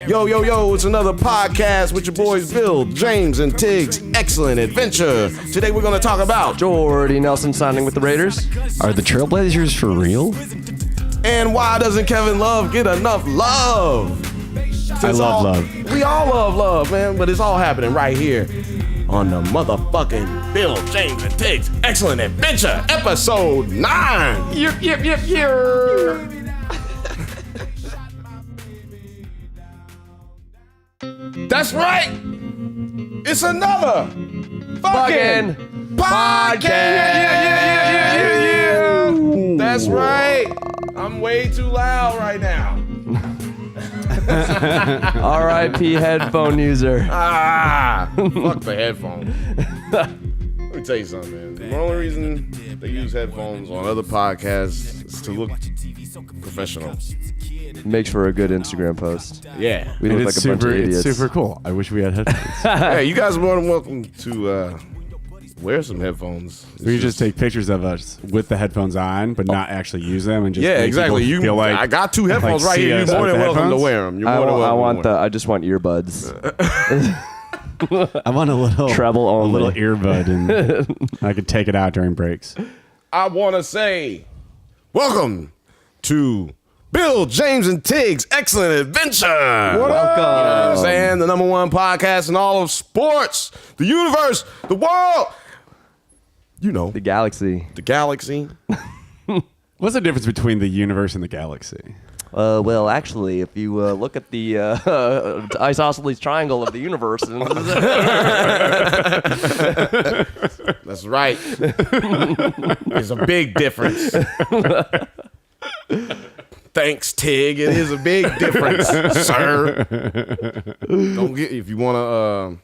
Yo, yo, yo, it's another podcast with your boys Bill, James, and Tig's Excellent Adventure. Today we're going to talk about Jordy Nelson signing with the Raiders. Are the Trailblazers for real? And why doesn't Kevin Love get enough love? I love love. We all love love, man, but it's all happening right here on the motherfucking Bill, James, and Tig's Excellent Adventure, episode 9. Yep. That's right. It's another fucking podcast. Yeah. That's right. I'm way too loud right now. R.I.P. headphone user. Fuck the headphones. Let me tell you something, man. The only reason they use headphones on other podcasts is to look professional. Makes for a good Instagram post. Yeah. We look like a bunch of idiots. It's super cool. I wish we had headphones. Hey, you guys are more than welcome to wear some headphones. We could just take pictures of us with the headphones on, but not actually use them, and just make exactly. people feel like I got two headphones like right here. You're more than welcome headphones? to wear them. You're more than welcome. I just want earbuds. I want a little treble only, a little earbud, and I could take it out during breaks. I want to say, welcome to Bill, James, and Tig's Excellent Adventure. Welcome. You know what I'm saying? The number one podcast in all of sports, the universe, the world. You know, The galaxy. the galaxy. What's the difference between the universe and the galaxy? Well, actually, if you look at the isosceles triangle of the universe, That's right. There's a big difference. Thanks, Tig. It is a big difference, sir. Don't forget, if you want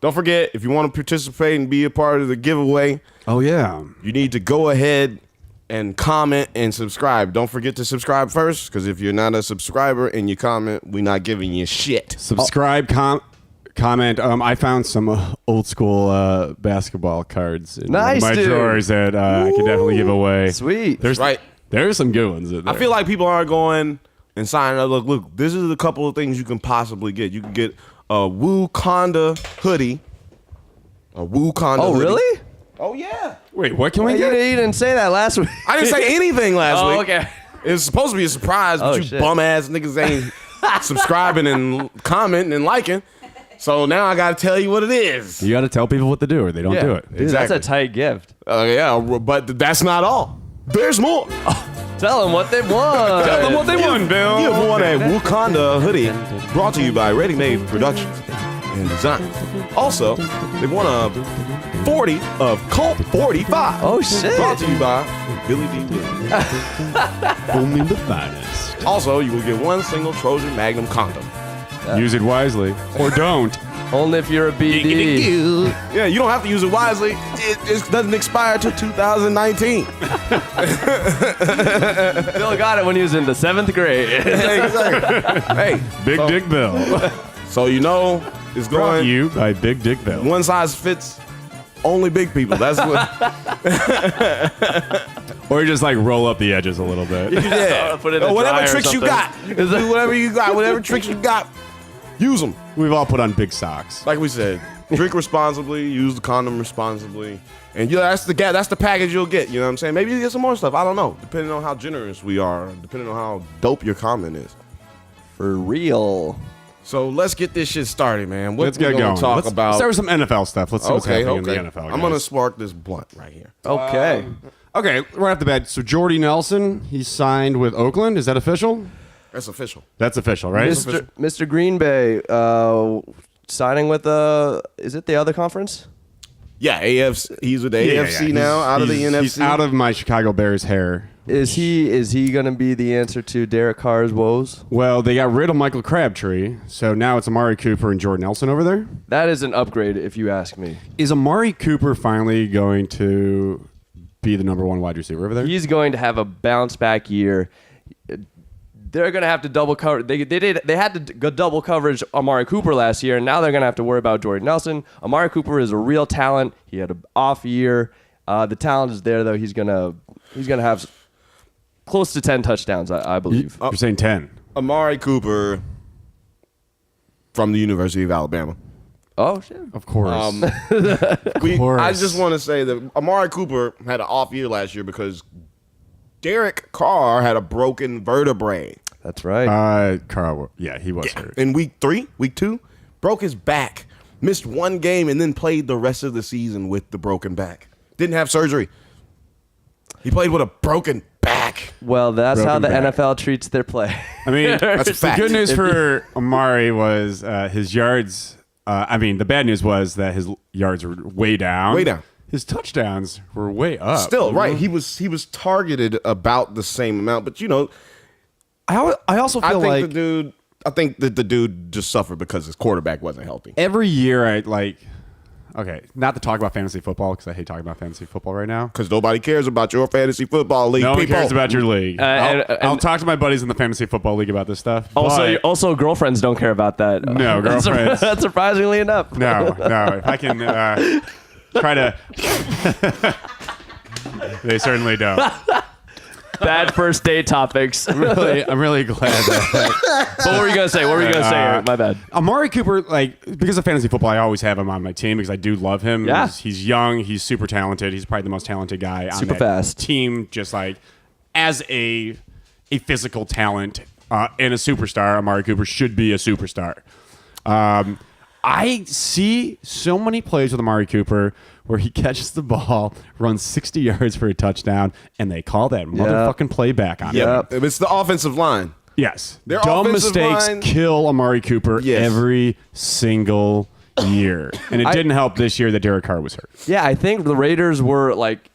to participate and be a part of the giveaway, Oh yeah, you need to go ahead and comment and subscribe. Don't forget to subscribe first, because if you're not a subscriber and you comment, we're not giving you shit. subscribe, comment. I found some old school basketball cards in Nice, my dude. drawers that I can definitely give away. Sweet. There's Right. There's some good ones in there. I feel like people aren't going and signing up. Look, this is a couple of things you can possibly get. You can get a Wakanda hoodie. Oh, really? Oh, yeah. Wait, what can we You get? didn't say that last week. I didn't say anything last week. Okay. It was supposed to be a surprise, but Oh, you shit. bum-ass niggas ain't subscribing and commenting and liking. So now I got to tell you what it is. You got to tell people what to do, or they don't do it. Dude, Exactly. that's a tight gift. Yeah, but that's not all. There's more. Tell them what they want. Tell them what they want, Bill. You have won a Wakanda hoodie brought to you by Ready Made Productions and Design. Also, they won a 40 of Colt 45. Oh, shit. Brought to you by Billy D. Williams. Only the finest. Also, you will get one single Trojan Magnum condom. Use it wisely, or don't. Only if you're a BD. Yeah, you don't have to use it wisely. It doesn't expire till 2019. Bill got it when he was in the 7th grade. Exactly. Hey, Big Dick Bill. so you know it's Brought going. to you by Big Dick Bill. One size fits only big people. That's what. Or you just like roll up the edges a little bit. Yeah. Put it in the Whatever dryer or tricks you something. got. You can do whatever you got. Whatever tricks you got. Use them. We've all put on big socks. Like we said, drink responsibly. Use the condom responsibly. And that's the package you'll get. You know what I'm saying? Maybe you get some more stuff. I don't know. Depending on how generous we are. Depending on how dope your comment is. For real. So let's get this shit started, man. What Let's we get gonna going. talk Let's about? start with some NFL stuff. Let's see what's happening in the NFL. I'm guys. gonna spark this blunt right here. Okay. Okay, right off the bat. So Jordy Nelson, he signed with Oakland. Is that official? That's official. That's official, right? Mr. Green Bay signing with is it the other conference? Yeah, AFC. He's with the AFC now, out of the NFC. He's out of my Chicago Bears hair. Is he going to be the answer to Derek Carr's woes? Well, they got rid of Michael Crabtree, so now it's Amari Cooper and Jordan Nelson over there. That is an upgrade, if you ask me. Is Amari Cooper finally going to be the number one wide receiver over there? He's going to have a bounce back year. They're going to have to double cover. They had to go double coverage Amari Cooper last year, and now they're going to have to worry about Jordy Nelson. Amari Cooper is a real talent. He had an off year. The talent is there, though. He's gonna have close to 10 touchdowns, I believe. You're saying 10. Amari Cooper from the University of Alabama. Oh shit! Of course. I just want to say that Amari Cooper had an off year last year because Derek Carr had a broken vertebrae. That's right. Carl. Yeah, he was hurt. In week 2, broke his back, missed one game, and then played the rest of the season with the broken back. Didn't have surgery. He played with a broken back. Well, that's how the back. NFL treats their play. I mean, That's a the fact. good news for Amari was his yards. The bad news was that his yards were way down. Way down. His touchdowns were way up. Still, right. He was targeted about the same amount, but I also feel I think that the dude just suffered because his quarterback wasn't healthy. every year okay, not to talk about fantasy football because I hate talking about fantasy football right now. Because nobody cares about your fantasy football league. No one people. cares about your league. and- I'll talk to my buddies in the fantasy football league about this stuff. but- Also, girlfriends don't care about that. No, girlfriends. That's surprisingly enough. No. If I can try to, they certainly don't. Bad first date topics. I'm really glad that What were you gonna say? My bad. Amari Cooper, because of fantasy football, I always have him on my team because I do love him. Yeah. He's young. He's super talented. He's probably the most talented guy on Super that fast. team. Just as a physical talent and a superstar, Amari Cooper should be a superstar. I see so many plays with Amari Cooper where he catches the ball, runs 60 yards for a touchdown, and they call that motherfucking play back on him. It's the offensive line. Yes. Their Dumb offensive mistakes line- kill Amari Cooper Yes. every single year. And it didn't help this year that Derek Carr was hurt. Yeah, I think the Raiders were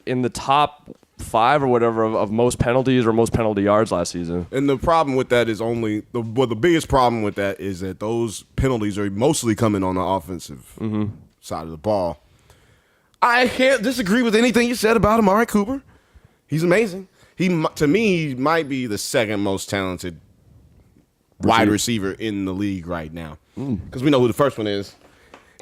in the top 5 or whatever of most penalties or most penalty yards last season. And the problem with that is the biggest problem with that is that those penalties are mostly coming on the offensive side of the ball. I can't disagree with anything you said about Amari Cooper. He's amazing. To me, he might be the second most talented wide receiver in the league right now. Because we know who the first one is.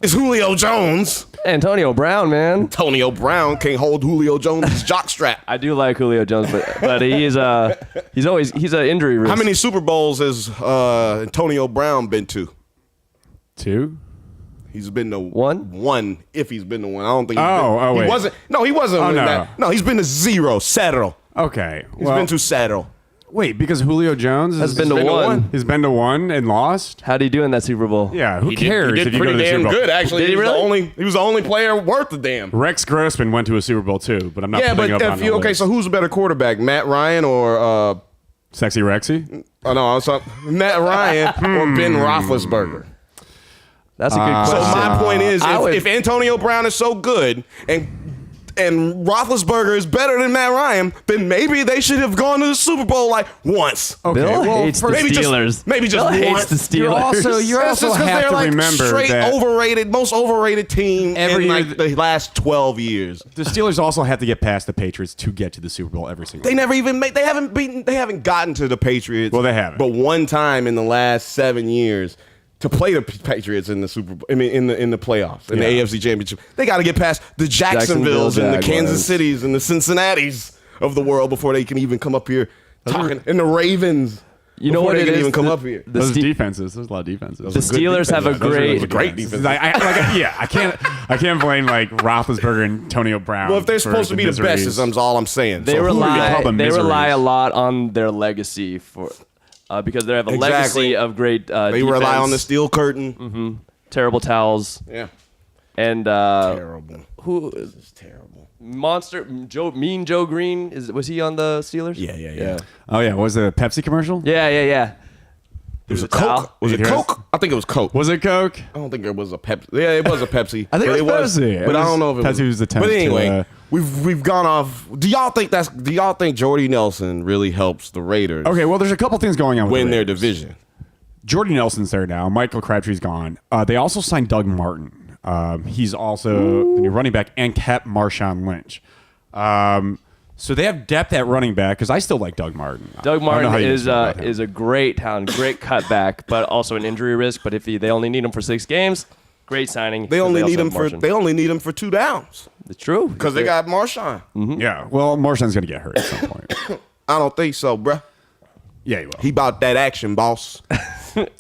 It's Julio Jones. Antonio Brown, man. Antonio Brown can't hold Julio Jones' jockstrap. I do like Julio Jones, but he's an injury risk. How many Super Bowls has Antonio Brown been to? 2? He's been to One? One, if he's been to one. I don't think wait. He wasn't. No, he wasn't. Oh, in no. that. No, he's been to 0. Settle. Okay. He's been to settle. Wait, because Julio Jones Has been to been to one. one. He's been to one and lost? How'd he do in that Super Bowl? Yeah, who He cares did if you go to pretty the damn Super Bowl? good, actually. Did he really? He was the only player worth a damn. Rex Grossman went to a Super Bowl too, but I'm not Yeah, putting but up on if you the list. so who's a better quarterback, Matt Ryan or Sexy Rexy? Matt Ryan or Ben Roethlisberger? That's a good So question. my point is, I would- if Antonio Brown is so good and Roethlisberger is better than Matt Ryan, then maybe they should have gone to the Super Bowl once. Okay, Bill well, hates the maybe just- Steelers. maybe just Bill hates once. the Steelers. You're That's also just 'cause have they're to like remember straight that most overrated team Every in year the last 12 years. the Steelers also have to get past the Patriots to get to the Super Bowl every single They year. never even they haven't gotten to the Patriots. Well, they haven't. But one time in the last 7 years to play the Patriots in the Super Bowl, in the playoffs, in the Yeah. AFC Championship. They got to get past the Jacksonvilles and the Jaguars. Kansas Cities and the Cincinnatis of the world before they can even come up here talking. And the Ravens. You know before what they it can is? even come up here. The Those Ste- defenses. There's a lot of defenses. The Steelers have a great defense. I can't blame Roethlisberger and Antonio Brown. Well, if they're for supposed to be the best, miseries. that's all I'm saying. They So who do you rely call them? they rely miseries? a lot on their legacy because they have a Exactly. legacy of great They rely defense, on the steel curtain. terrible towels, Yeah. and Terrible. who It's terrible. Mean Joe Green was he on the Steelers? Yeah. Oh yeah, was it a Pepsi commercial? Yeah. It was a towel? Coke. Was it Yes. Coke? I think it was Coke. Was it Coke? I don't think it was a Pepsi. Yeah, it was a Pepsi. I think it was Pepsi. But It I was- don't know if it Pepsi was the But attempt to, anyway, we've gone off. Do y'all think Jordy Nelson really helps the Raiders Okay, well, there's a couple things going on with win the their Raiders. division? Jordy Nelson's there now. Michael Crabtree's gone. They also signed Doug Martin. He's also the new running back and kept Marshawn Lynch. So they have depth at running back because I still like Doug Martin. Doug I don't know how Martin you is feel about him. is a great talent, great cutback, but also an injury risk. But if they only need him for 6 games, great signing. They only also need him have for Marshawn. 2 downs It's true because they got Marshawn. Yeah, well, Marshawn's going to get hurt at some point. I don't think so, bruh. Yeah, he will. He bought that action, boss.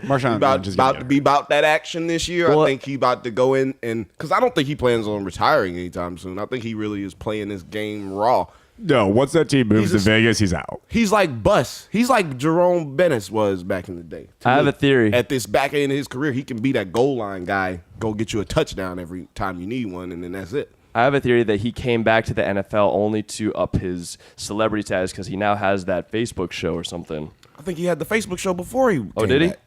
Marshawn about to be about that action this year. Well, I think he about to go in and because I don't think he plans on retiring anytime soon. I think he really is playing this game raw. No, once that team moves to Vegas, he's out. He's like Bus. He's like Jerome Bettis was back in the day. I have a theory. At this back end of his career, he can be that goal line guy, go get you a touchdown every time you need one, and then that's it. I have a theory that he came back to the NFL only to up his celebrity status because he now has that Facebook show or something. I think he had the Facebook show before he came did he? back.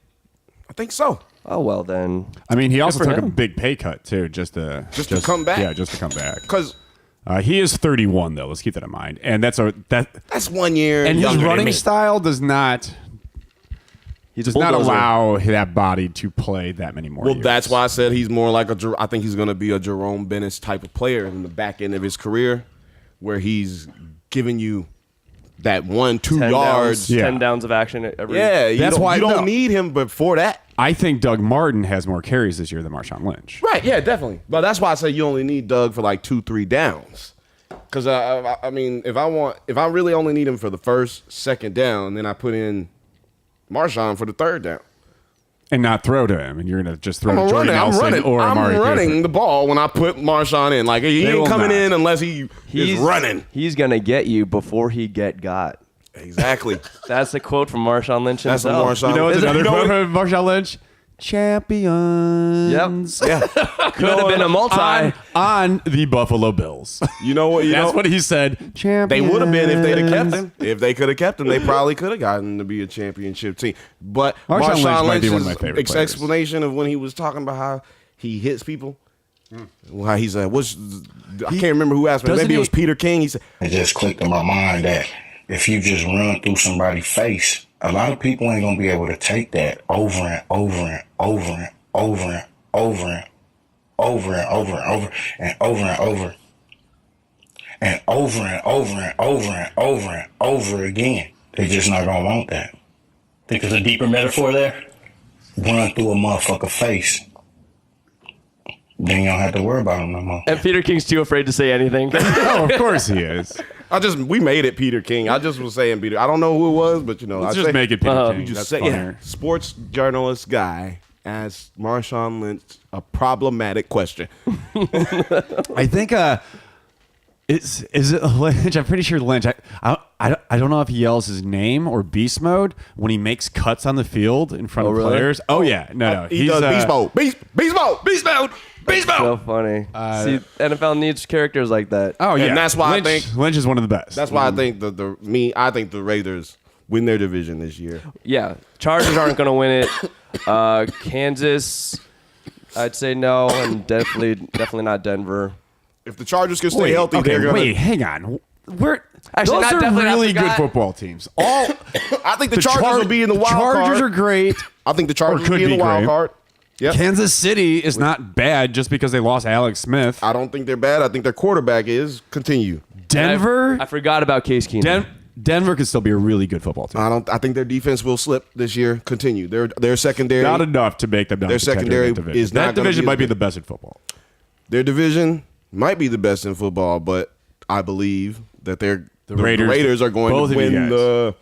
I think so. Oh, well then. I mean, he also for took a him. big pay cut, too, just to come back? Yeah, just to come back. Because He is 31, though. Let's keep that in mind. And that's 1 year and his younger than running me. style does not He's does a not bulldozer. allow that body to play that many more Well, years. that's why I said he's more like I think he's going to be a Jerome Bettis type of player in the back end of his career, where he's giving you that 1-2 10 yards. downs, Yeah. 10 downs of action every. Yeah, That's why you don't no. need him before that. I think Doug Martin has more carries this year than Marshawn Lynch. Right? Yeah, definitely. But that's why I say you only need Doug for like 2-3 downs. Because I mean, if I really only need him for the first, second down, then I put in Marshawn for the third down. And not throw to him, and you're going to just throw I'm to Jordy Nelson or I'm Amari running Cooper. the ball when I put Marshawn in. Like he They ain't will coming not. in unless he is running. He's going to get you before he got. Exactly. That's a quote from Marshawn Lynch That's what himself. Marshawn. You know what's Is it- another you know quote what- from Marshawn Lynch? Champions. Yeah. Could have been a multi. on the Buffalo Bills. You know what? That's what he said. Champions. They would have been if they'd have kept him. If they could have kept him, they probably could have gotten to be a championship team. But Marshawn Lynch Marshawn might be one of Lynch's my favorite players. explanation of when he was talking about how he hits people. How he said, I can't remember who asked me. doesn't Maybe it was he- Peter King. He said, It just clicked in my mind that if you just run through somebody's face, a lot of people ain't gonna be able to take that over and over and over and over and over and over and over and over and over and over and over and over and over and over and over again. They're just not gonna want that. Think there's a deeper metaphor there? Run through a motherfucker face. Then you don't have to worry about them no more. And Peter King's too afraid to say anything. Oh, of course he is. we made it Peter King. I just was saying Peter. I don't know who it was, but Let's I just say, make it Peter King. just That's say, funnier. sports journalist guy asked Marshawn Lynch a problematic question. I think is it Lynch? I'm pretty sure Lynch. I don't know if he yells his name or beast mode when he makes cuts on the field in front of really? players. Oh yeah, no. He does beast mode. Beast mode. Beast mode. Beast mode. So funny. See, NFL needs characters like that. Oh yeah, And that's why I Lynch, think- Lynch is one of the best. That's why I think I think the Raiders win their division this year. Yeah, Chargers aren't going to win it. Kansas, I'd say no, and definitely not Denver. If the Chargers can stay healthy, they're gonna. Wait, hang on. We're Actually, those not are definitely, I really good forgot. football teams. All I think the Chargers will be in the wild Chargers card. are great. I think the Chargers Or will could be in the be wild great. card. Yep. Kansas City is not bad just because they lost Alex Smith. I don't think they're bad. I think their quarterback is. Continue. Denver, I forgot about Case Keenum. Denver could still be a really good football team. I think their defense will slip this year. Continue. Their secondary. Not enough to make them down. Their secondary is not that gonna division be might as be good. the best in football. Their division might be the best in football, but I believe that the Raiders are going both to of you win guys. the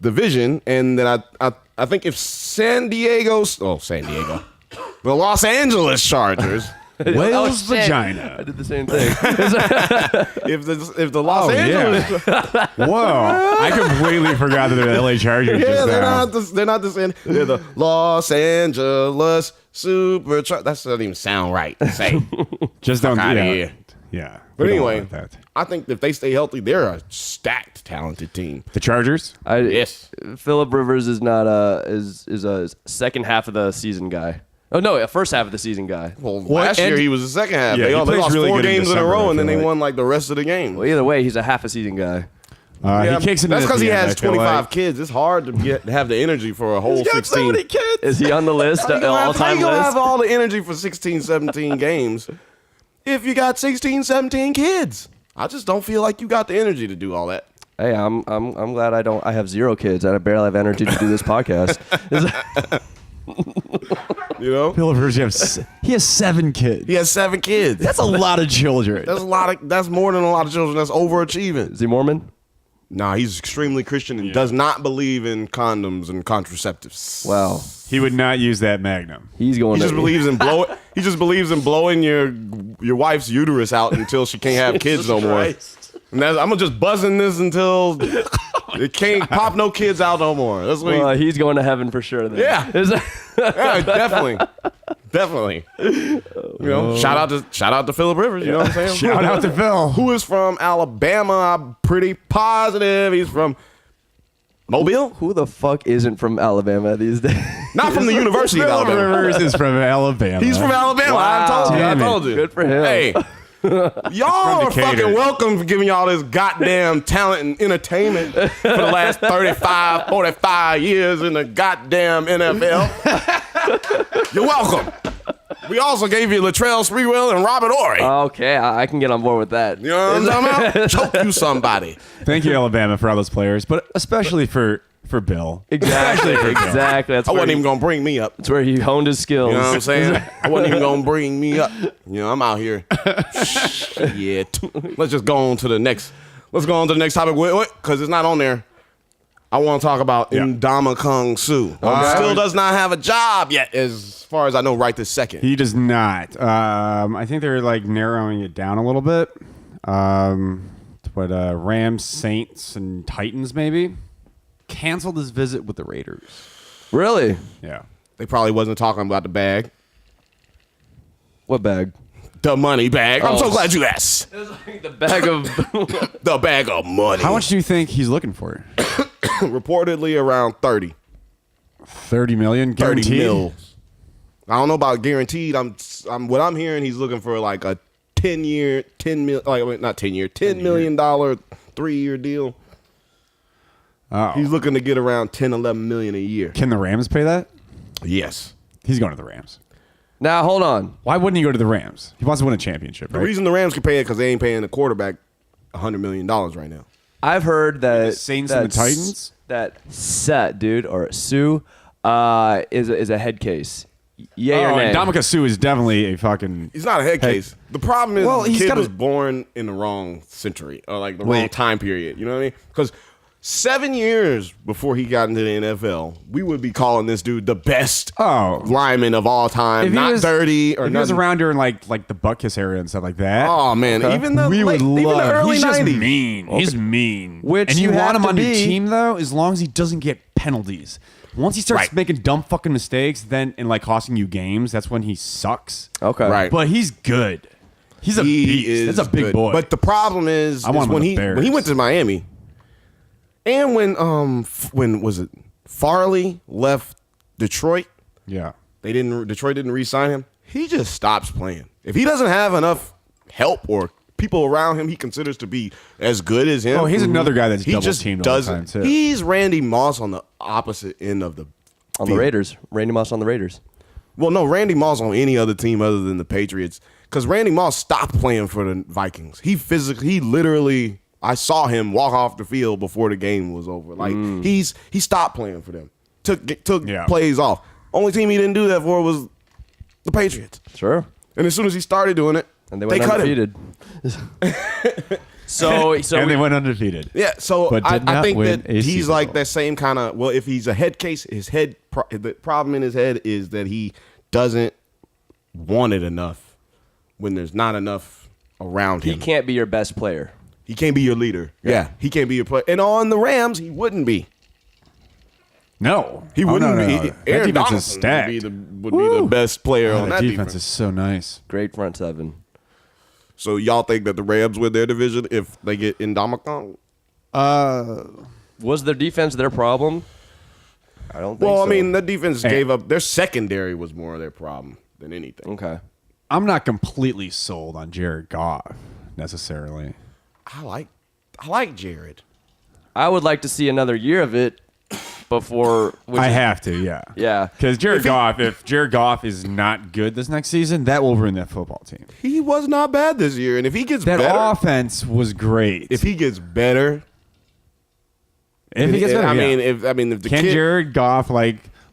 division, and that I think if San Diego, the Los Angeles Chargers, Whale's shit. vagina. I did the same thing. if the Los Angeles, Whoa! I completely forgot that they're the LA Chargers. yeah, just now. they're not the same. They're the Los Angeles Super. That doesn't even sound right. to say. Just don't. outta Yeah. here. Yeah. But We don't anyway, want that. I think if they stay healthy, they're a stacked, talented team. The Chargers. Yes. Phillip Rivers is not is a second half of the season guy. Oh no, a first half of the season guy. Well, last year he was the second half. Yeah, they he plays lost really 4 good in games in a December, row, I and then feel they like. won like the rest of the game. Well, either way, he's a half a season guy. Yeah, He kicks it in that's at because the he end, has I feel 25 like. kids. It's hard to have the energy for a whole 16. kids. Is he on the list? How you gonna have- how All-time you gonna list? have all the energy for 16, 17 games if you got 16, 17 kids? I just don't feel like you got the energy to do all that. Hey, I'm glad I don't. I have 0 kids. I barely have energy to do this podcast. You know, Phillip Rivers, he has 7 kids. he has 7 kids. That's a lot of children. That's a lot of. That's more than a lot of children. That's overachieving. Is he Mormon? Nah, he's extremely Christian and does not believe in condoms and contraceptives. Wow. He would not use that Magnum. He's going He just believes in He just believes in blowing your wife's uterus out until she can't have kids no more. And I'm gonna just buzzing this until it can't pop no kids out no more. That's what he's going to heaven for sure. Then. Yeah. Yeah, definitely. You know, shout out to Phillip Rivers. You know what I'm saying? Shout out to Phil. Who is from Alabama? I'm pretty positive he's from Mobile. Who the fuck isn't from Alabama these days? Not from the University of Phil Alabama. Rivers is from Alabama. He's from Alabama. Wow. I told you. Good for him. Hey, y'all are Decatur. fucking welcome for giving y'all this goddamn talent and entertainment for the last 35, 45 years in the goddamn NFL. You're welcome. We also gave you Latrell Sprewell and Robert Ory. Okay, I can get on board with that. You know what I'm talking about? Choke you somebody. Thank you, Alabama, for all those players, but especially for Bill. Exactly. Exactly. That's I where wasn't even going to bring me up. That's where he honed his skills. You know what I'm saying? I wasn't even going to bring me up. You know, I'm out here. Shit. Let's just go on to the next. Let's go on to the next topic because it's not on there. I want to talk about Ndamukong Suh. Still does not have a job yet, as far as I know, right this second. He does not. I think they're like narrowing it down a little bit. But Rams, Saints, and Titans maybe canceled his visit with the Raiders. Really? Yeah. They probably wasn't talking about the bag. What bag? The money bag. I'm so glad you asked. It was like the bag of The bag of money. How much do you think he's looking for? Reportedly around 30. 30 million 30 guaranteed. mil. I don't know about guaranteed. What I'm hearing, he's looking for like a 10-year, $10 million 3-year deal. Oh. He's looking to get around 10, 11 million a year. Can the Rams pay that? Yes. He's going to the Rams. Now hold on. Why wouldn't he go to the Rams? He wants to win a championship, The right? reason the Rams can pay it because they ain't paying the quarterback $100 million right now. I've heard that The Saints and the Titans? That Set dude or Sue is a head case. Yay or nay? Ndamukong Suh is definitely a fucking. He's not a head case. The problem is Well, the he's kid gotta- was born in the wrong century or like the wrong time period. You know what I mean? Because 7 years before he got into the NFL, we would be calling this dude the best lineman of all time. If he Not was- dirty or If he was nothing. around during like the Butkus era and stuff like that. Oh man, even the we would even love. the early He's just 90s. mean. He's mean. Which and you you want have him to on your be. team though, as long as he doesn't get penalties. Once he starts Right. making dumb fucking mistakes, then and like costing you games, that's when he sucks. Okay. Right. But he's good. He's a He beast. is That's a big good. boy. But the problem is I want him when on the he Bears. when he went to Miami, and when was it Farley left Detroit? yeah. Detroit didn't re-sign him. He just stops playing. If he doesn't have enough help or people around him he considers to be as good as him. Oh, he's another guy that's he double just teamed all the time doesn't. too. He's Randy Moss on the opposite end of the On the field. Raiders. Randy Moss on the Raiders. Well, no, Randy Moss on any other team other than the Patriots. Because Randy Moss stopped playing for the Vikings. He literally, I saw him walk off the field before the game was over. Like he stopped playing for them. Took plays off. Only team he didn't do that for was the Patriots. Sure. And as soon as he started doing it, And they went cut him. undefeated. so and they went undefeated. Yeah, so But did I not think win that a he's Super like Bowl. that same kind of. Well, if he's a head case, the problem in his head is that he doesn't want it enough when there's not enough around He him. can't be your best player. He can't be your leader. Yeah, he can't be your player. And on the Rams, he wouldn't be. No. He Oh, wouldn't no, be. no. That Aaron defense is Donaldson stacked. would be the best player on that that defense is so nice. Great front seven. So y'all think that the Rams win their division if they get Ndamukong? Was their defense their problem? I don't think so. Well, I mean, the defense gave up. Their secondary was more of their problem than anything. Okay. I'm not completely sold on Jared Goff necessarily. I like Jared. I would like to see another year of it before. I have to, yeah. Yeah. Because if Jared Goff is not good this next season, that will ruin that football team. He was not bad this year, and if he gets That better, offense was great. if he gets better, if he gets better, I yeah. mean, if the Can kid, Jared Goff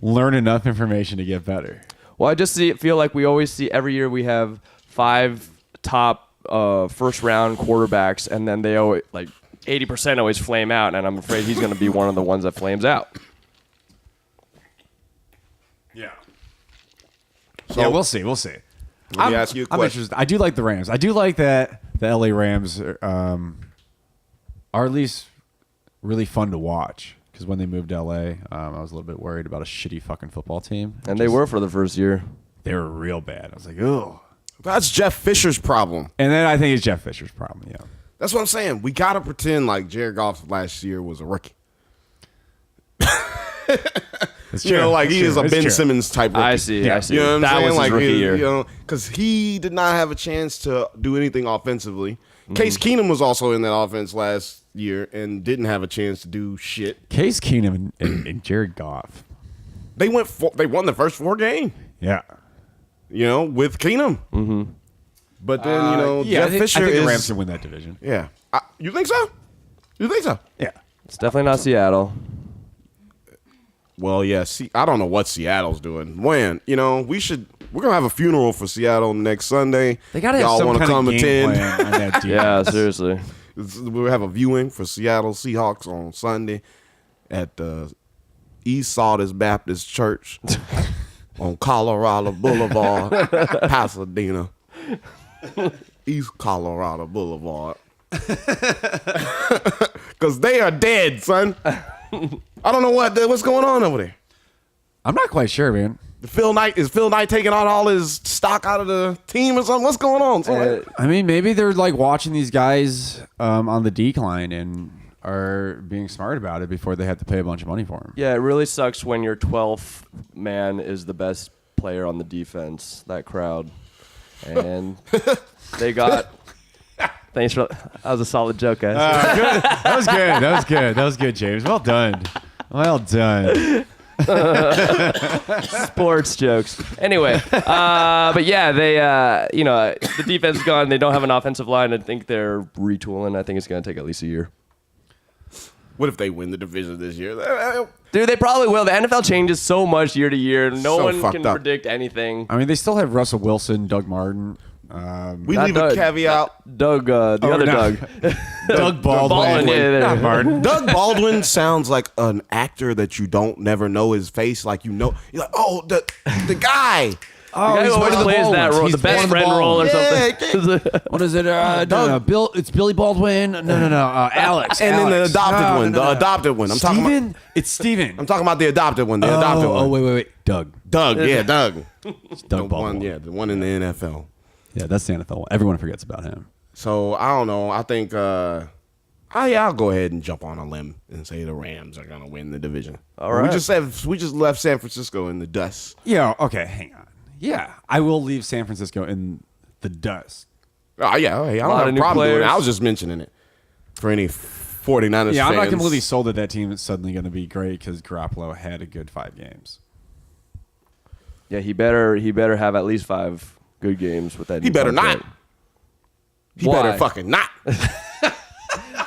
learn enough information to get better? Well, I just feel like we always see every year we have 5 top first round quarterbacks, and then they always 80% always flame out, and I'm afraid he's going to be one of the ones that flames out. Yeah. So, Yeah, we'll see. We'll see. Let me ask you a I'm question. interested. I do like the Rams. I do like that the LA Rams are at least really fun to watch. Because when they moved to LA, I was a little bit worried about a shitty fucking football team. And they were for the first year. They were real bad. I was like, oh. That's Jeff Fisher's problem. And then I think it's Jeff Fisher's problem. Yeah. That's what I'm saying. We got to pretend like Jared Goff last year was a rookie. It's You know, like he is a It's Ben true. Simmons type rookie. I see. Yeah. I see. You know what I'm that saying? was his Like, rookie year. You know, because he did not have a chance to do anything offensively. Case Keenum was also in that offense last year and didn't have a chance to do shit. Case Keenum and Jared Goff. They won the first 4 games. Yeah. You know, with Keenum. Mm-hmm. But then Jeff Fisher I think is. the Rams can win that division. Yeah, you think so? You think so? Yeah. It's definitely not Seattle. Well, yeah. See, I don't know what Seattle's doing. When we're gonna have a funeral for Seattle next Sunday. They gotta have Y'all some wanna kind come of game attend? plan on that defense. Yeah, seriously. We'll have a viewing for Seattle Seahawks on Sunday at the East Sardis Baptist Church on Colorado Boulevard, Pasadena. East Colorado Boulevard. Because they are dead, son. I don't know what's going on over there. I'm not quite sure, man. Is Phil Knight taking out all his stock out of the team or something? What's going on? Son? I mean, maybe they're like watching these guys on the decline and are being smart about it before they have to pay a bunch of money for them. Yeah, it really sucks when your 12th man is the best player on the defense, that crowd. And they got... Thanks for... That was a solid joke, guys. That was good. That was good. That was good, James. Well done. Well done. Sports jokes. Anyway, but yeah, they, the defense is gone. They don't have an offensive line. I think they're retooling. I think it's going to take at least a year. What if they win the division this year? Dude, they probably will. The NFL changes so much year to year. No So one fucked can up. predict anything. I mean, they still have Russell Wilson, Doug Martin. We Not leave a Doug. caveat. Doug, the other no. Doug. Doug Baldwin, yeah, there. Not Martin. Doug Baldwin sounds like an actor that you don't never know his face. Like you're like, oh, the guy. Oh, The guy who always plays that role, the best friend role or Yeah, something. What is it? No, Bill. It's Billy Baldwin. No. Alex. And then the Alex. adopted No, one. no, no. The adopted one. I'm talking about. Steven? It's Steven. I'm talking about the adopted one. The adopted one. Oh, wait. Doug. Doug. Yeah, Doug. It's The Doug one. Baldwin. Yeah, the one in the NFL. Yeah, that's the NFL. Everyone forgets about him. So I don't know. I think. I'll go ahead and jump on a limb and say the Rams are gonna win the division. All right. We just left San Francisco in the dust. Yeah. Okay. Hang on. Yeah, I will leave San Francisco in the dust. Oh yeah. Hey, I don't Lot have of a new problem doing it. players. I was just mentioning it for any 49ers Yeah, I'm not fans. completely sold that team is suddenly going to be great because Garoppolo had a good 5 games. Yeah, he better have at least 5 good games with that. He new better contract. not. He Why? better fucking not.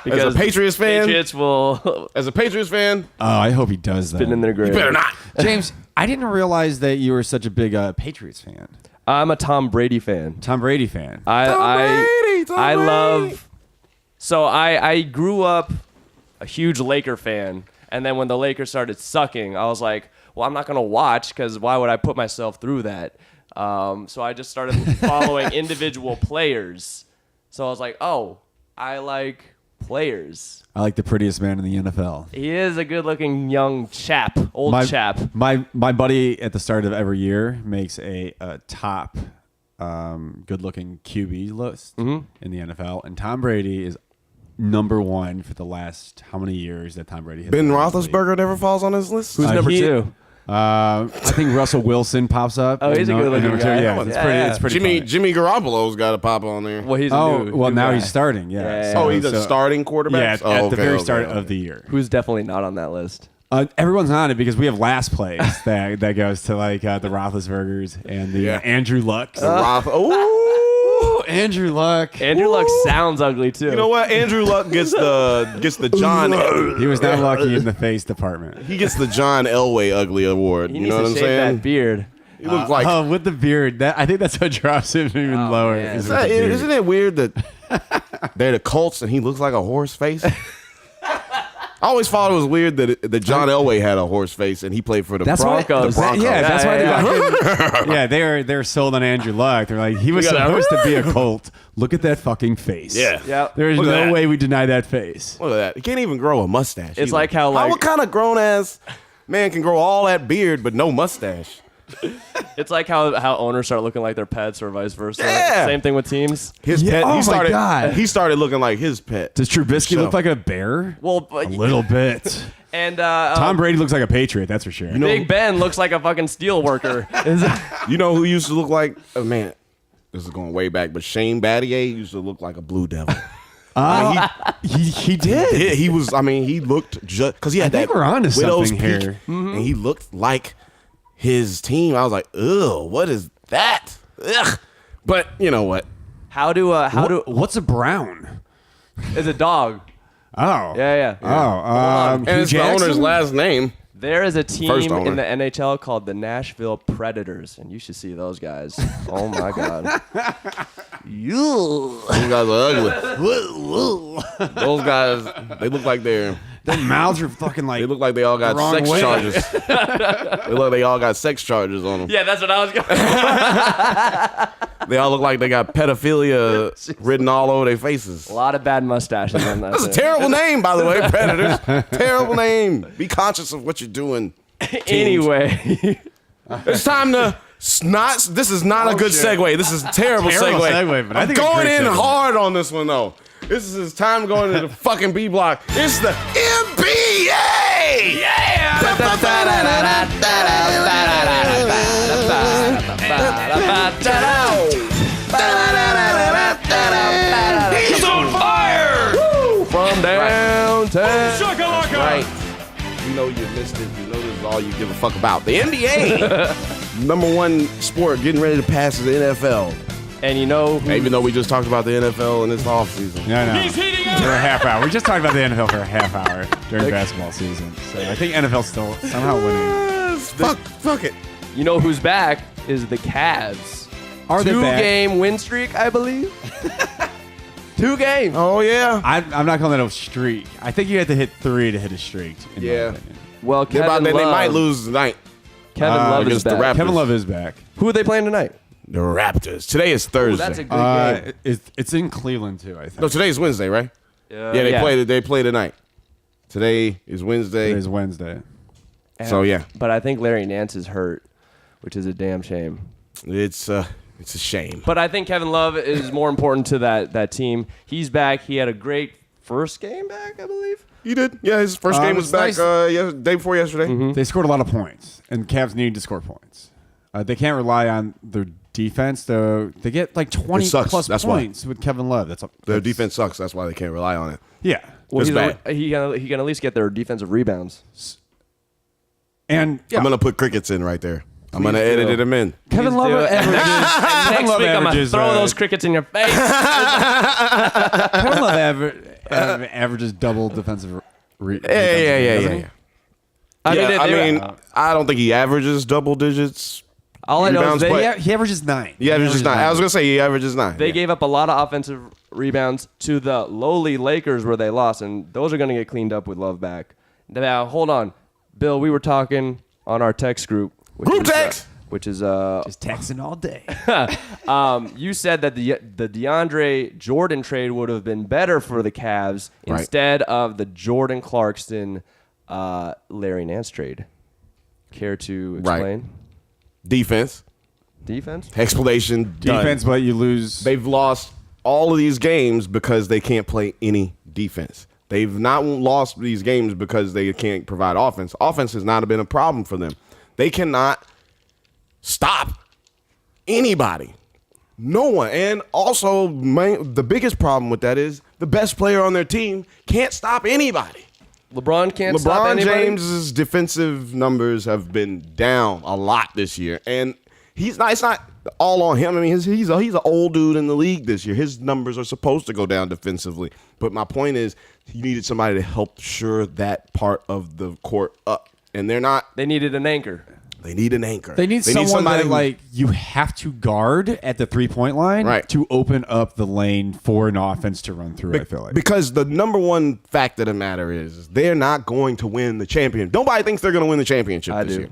Because As a Patriots fan, Patriots will as a Patriots fan, Oh, I hope he does that. spin in their grave. you better not. James, I didn't realize that you were such a big Patriots fan. I'm a Tom Brady fan. Tom Brady fan. Tom Brady. I love. So I grew up a huge Laker fan, and then when the Lakers started sucking, I was like, well, I'm not gonna watch because why would I put myself through that? So I just started following individual players. So I was like, oh, I like players. I like the prettiest man in the NFL. He is a good-looking young chap, old chap. My buddy at the start of every year makes a top good-looking QB list in the NFL, and Tom Brady is number 1 for the last how many years that Tom Brady has Ben been in the league. Roethlisberger never falls on his list. Who's number he- 2? I think Russell Wilson pops up. Oh, he's a good-looking number 2. guy. Yeah, it's pretty. It's pretty. funny. Jimmy Garoppolo's got to pop on there. Well, he's a Oh, new, well, new now guy. he's starting. Yeah. Yeah, So- Oh, he's a so- starting quarterback. Yeah, at the very start of the year. Who's definitely not on that list? Everyone's on it because we have last place that goes to like the Roethlisbergers and the Yeah. Andrew Luck. Oh, Andrew Luck. Andrew Luck sounds ugly too. you know what? Andrew Luck gets the John. He was not lucky in the face department. He gets the John Elway Ugly Award. He You needs know what to I'm shave saying? that beard. He looks like. With the beard. I think that's what drops him even lower. man. is with the beard. Isn't it weird that they're the Colts and he looks like a horse face. I always thought it was weird that John Elway had a horse face and he played for the Broncos. The Broncos. Yeah, that's why they're sold on Andrew Luck. They're like, he was supposed to be a Colt. Look at that fucking face. Yeah. There's no way we deny that face. Look at that. He can't even grow a mustache. It's like how what kind of grown ass man can grow all that beard but no mustache? It's like how owners start looking like their pets or vice versa. Yeah. Same thing with teams. His pet. Oh my God. He started looking like his pet. Does Trubisky look like a bear? Well, A little bit. and Tom Brady looks like a Patriot, that's for sure. Big Ben looks like a fucking steel worker. You know who used to look like? Oh man, this is going way back, but Shane Battier used to look like a Blue Devil. He did. He was. I mean, he looked just because he had I think that we're onto widow's something peak, here. and he looked like his team. I was like, ugh, what is that? Ugh. But you know what? What's a brown? Is a dog. Oh. Yeah. And Hugh it's the owner's Jackson? last name. There is a First team owner. in the NHL called the Nashville Predators, and you should see those guys. Oh my God. Those guys are ugly. Those guys, they look like Their mouths are fucking like. they look like they all got wrong sex way. charges. They look like they all got sex charges on them. Yeah, that's what I was going. They all look like they got pedophilia written all over their faces. A lot of bad mustaches on that. That's a terrible name, by the way, Predators. Terrible name. Be conscious of what you're doing. Anyway, It's time to not. This is not a good segue. This is a terrible segue. But I I'm think it's a going great in segue. hard on this one though. This is time going to the fucking B block. It's the NBA. he's on fire from downtown. Right. You know you missed it. You know this is all you give a fuck about. The NBA, number one sport, getting ready to pass the NFL. And you know, Even though we just talked about the NFL in this offseason. Yeah, I know. For a half hour. We just talked about the NFL for a half hour during basketball season. So I think NFL's still somehow winning. Fuck it. you know who's back is the Cavs. Are they back? 2-game win streak, I believe. 2 games. Oh yeah. I'm not calling that a streak. I think you have to hit 3 to hit a streak. in my Yeah. opinion. Well, They Kevin Love, might lose tonight. Kevin Love is against the back. Raptors. Kevin Love is back. Who are they playing tonight? The Raptors. Today is Thursday. That's a good game. It's in Cleveland too, I think. No, today's Wednesday, right? Yeah, they play tonight. Today is Wednesday. It is Wednesday. So yeah, But I think Larry Nance is hurt, which is a damn shame. it's a shame. But I think Kevin Love is more important to that team. He's back. He had a great first game back, I believe. He did. Yeah, his first game was it's back nice. day before yesterday. They scored a lot of points, and Cavs need to score points. They can't rely on their defense, though. They get like 20 sucks. plus That's why. points with Kevin Love. Their defense sucks. That's why they can't rely on it. Yeah. Well, It's he bad. can at least get their defensive rebounds. And I'm gonna put crickets in right there. I'm gonna edit them in. Kevin Please Love do it. averages. Next Love week, I'm going to averages, throw those crickets in your face. Kevin Love averages double defensive. Yeah. I don't think he averages double digits. All I know is Rebounds, he averages 9. He averages 9. I was gonna say he averages 9. they gave up a lot of offensive rebounds to the lowly Lakers where they lost, and those are going to get cleaned up with Love back. Now, hold on. Bill, we were talking on our text group. Group text! Which is Just texting all day. you said that the DeAndre Jordan trade would have been better for the Cavs Right. instead of the Jordan Clarkson Larry Nance trade. Care to explain? Defense. Defense? Explanation. done. Defense, but you lose. They've lost all of these games because they can't play any defense. They've not lost these games because they can't provide offense. Offense has not been a problem for them. They cannot stop anybody. No one. And also, the biggest problem with that is the best player on their team can't stop anybody. LeBron can't stop LeBron anybody? James's defensive numbers have been down a lot this year, and it's not all on him. I mean, he's an old dude in the league this year. His numbers are supposed to go down defensively, but my point is, he needed somebody to help shore that part of the court up, and they're not. They needed an anchor. They need an anchor. They need someone somebody that like you have to guard at the 3-point line Right. to open up the lane for an offense to run through. I feel like because the number one fact of the matter is they're not going to win the championship. Nobody thinks they're going to win the championship this year.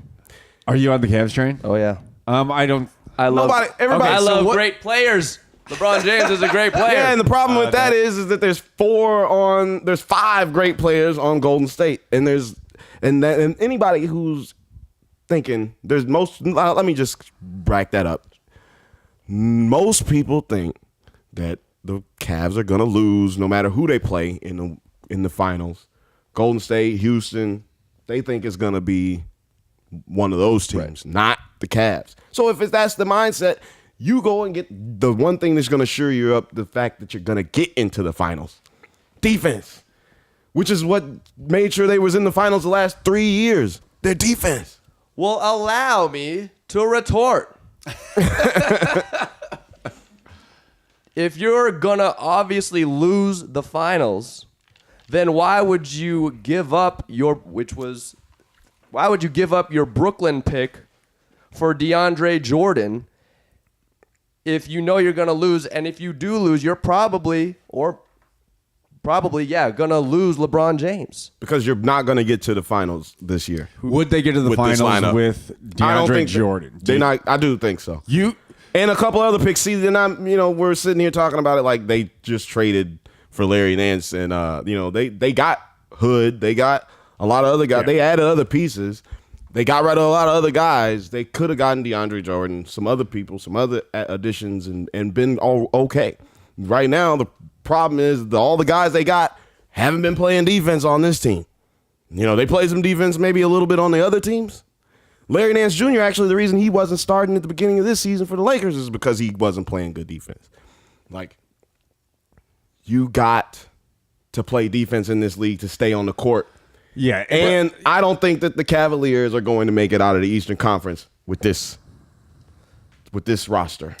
Are you on the Cavs train? Oh yeah. I don't. I love. Everybody. I so love what- great players. LeBron James is a great player. Yeah, and the problem with that is that there's 5 great players on Golden State, and and anybody who's thinking let me just back that up. Most people think that the Cavs are gonna lose no matter who they play in the finals. Golden State, Houston, they think it's gonna be one of those teams, not the Cavs. So if that's the mindset, you go and get the one thing that's going to sure you up the fact that you're going to get into the finals. Defense, which is what made sure they was in the finals the last 3 years. Their defense. Well, allow me to retort. If you're going to obviously lose the finals, then why would you give up your Brooklyn pick for DeAndre Jordan if you know you're going to lose? And if you do lose, you're probably going to lose LeBron James. Because you're not going to get to the finals this year. Would they get to the With this finals lineup. with I don't DeAndre think Jordan? I do think so. You And a couple other picks. See, then we're sitting here talking about it like they just traded for Larry Nance, and they got Hood, they got a lot of other guys. Yeah. They added other pieces. They got rid of a lot of other guys. They could have gotten DeAndre Jordan, some other people, some other additions, and been all okay. Right now, the problem is all the guys they got haven't been playing defense on this team. They played some defense maybe a little bit on the other teams. Larry Nance Jr., actually, the reason he wasn't starting at the beginning of this season for the Lakers is because he wasn't playing good defense. Like, you got to play defense in this league to stay on the court. Yeah. And I don't think that the Cavaliers are going to make it out of the Eastern Conference with this roster.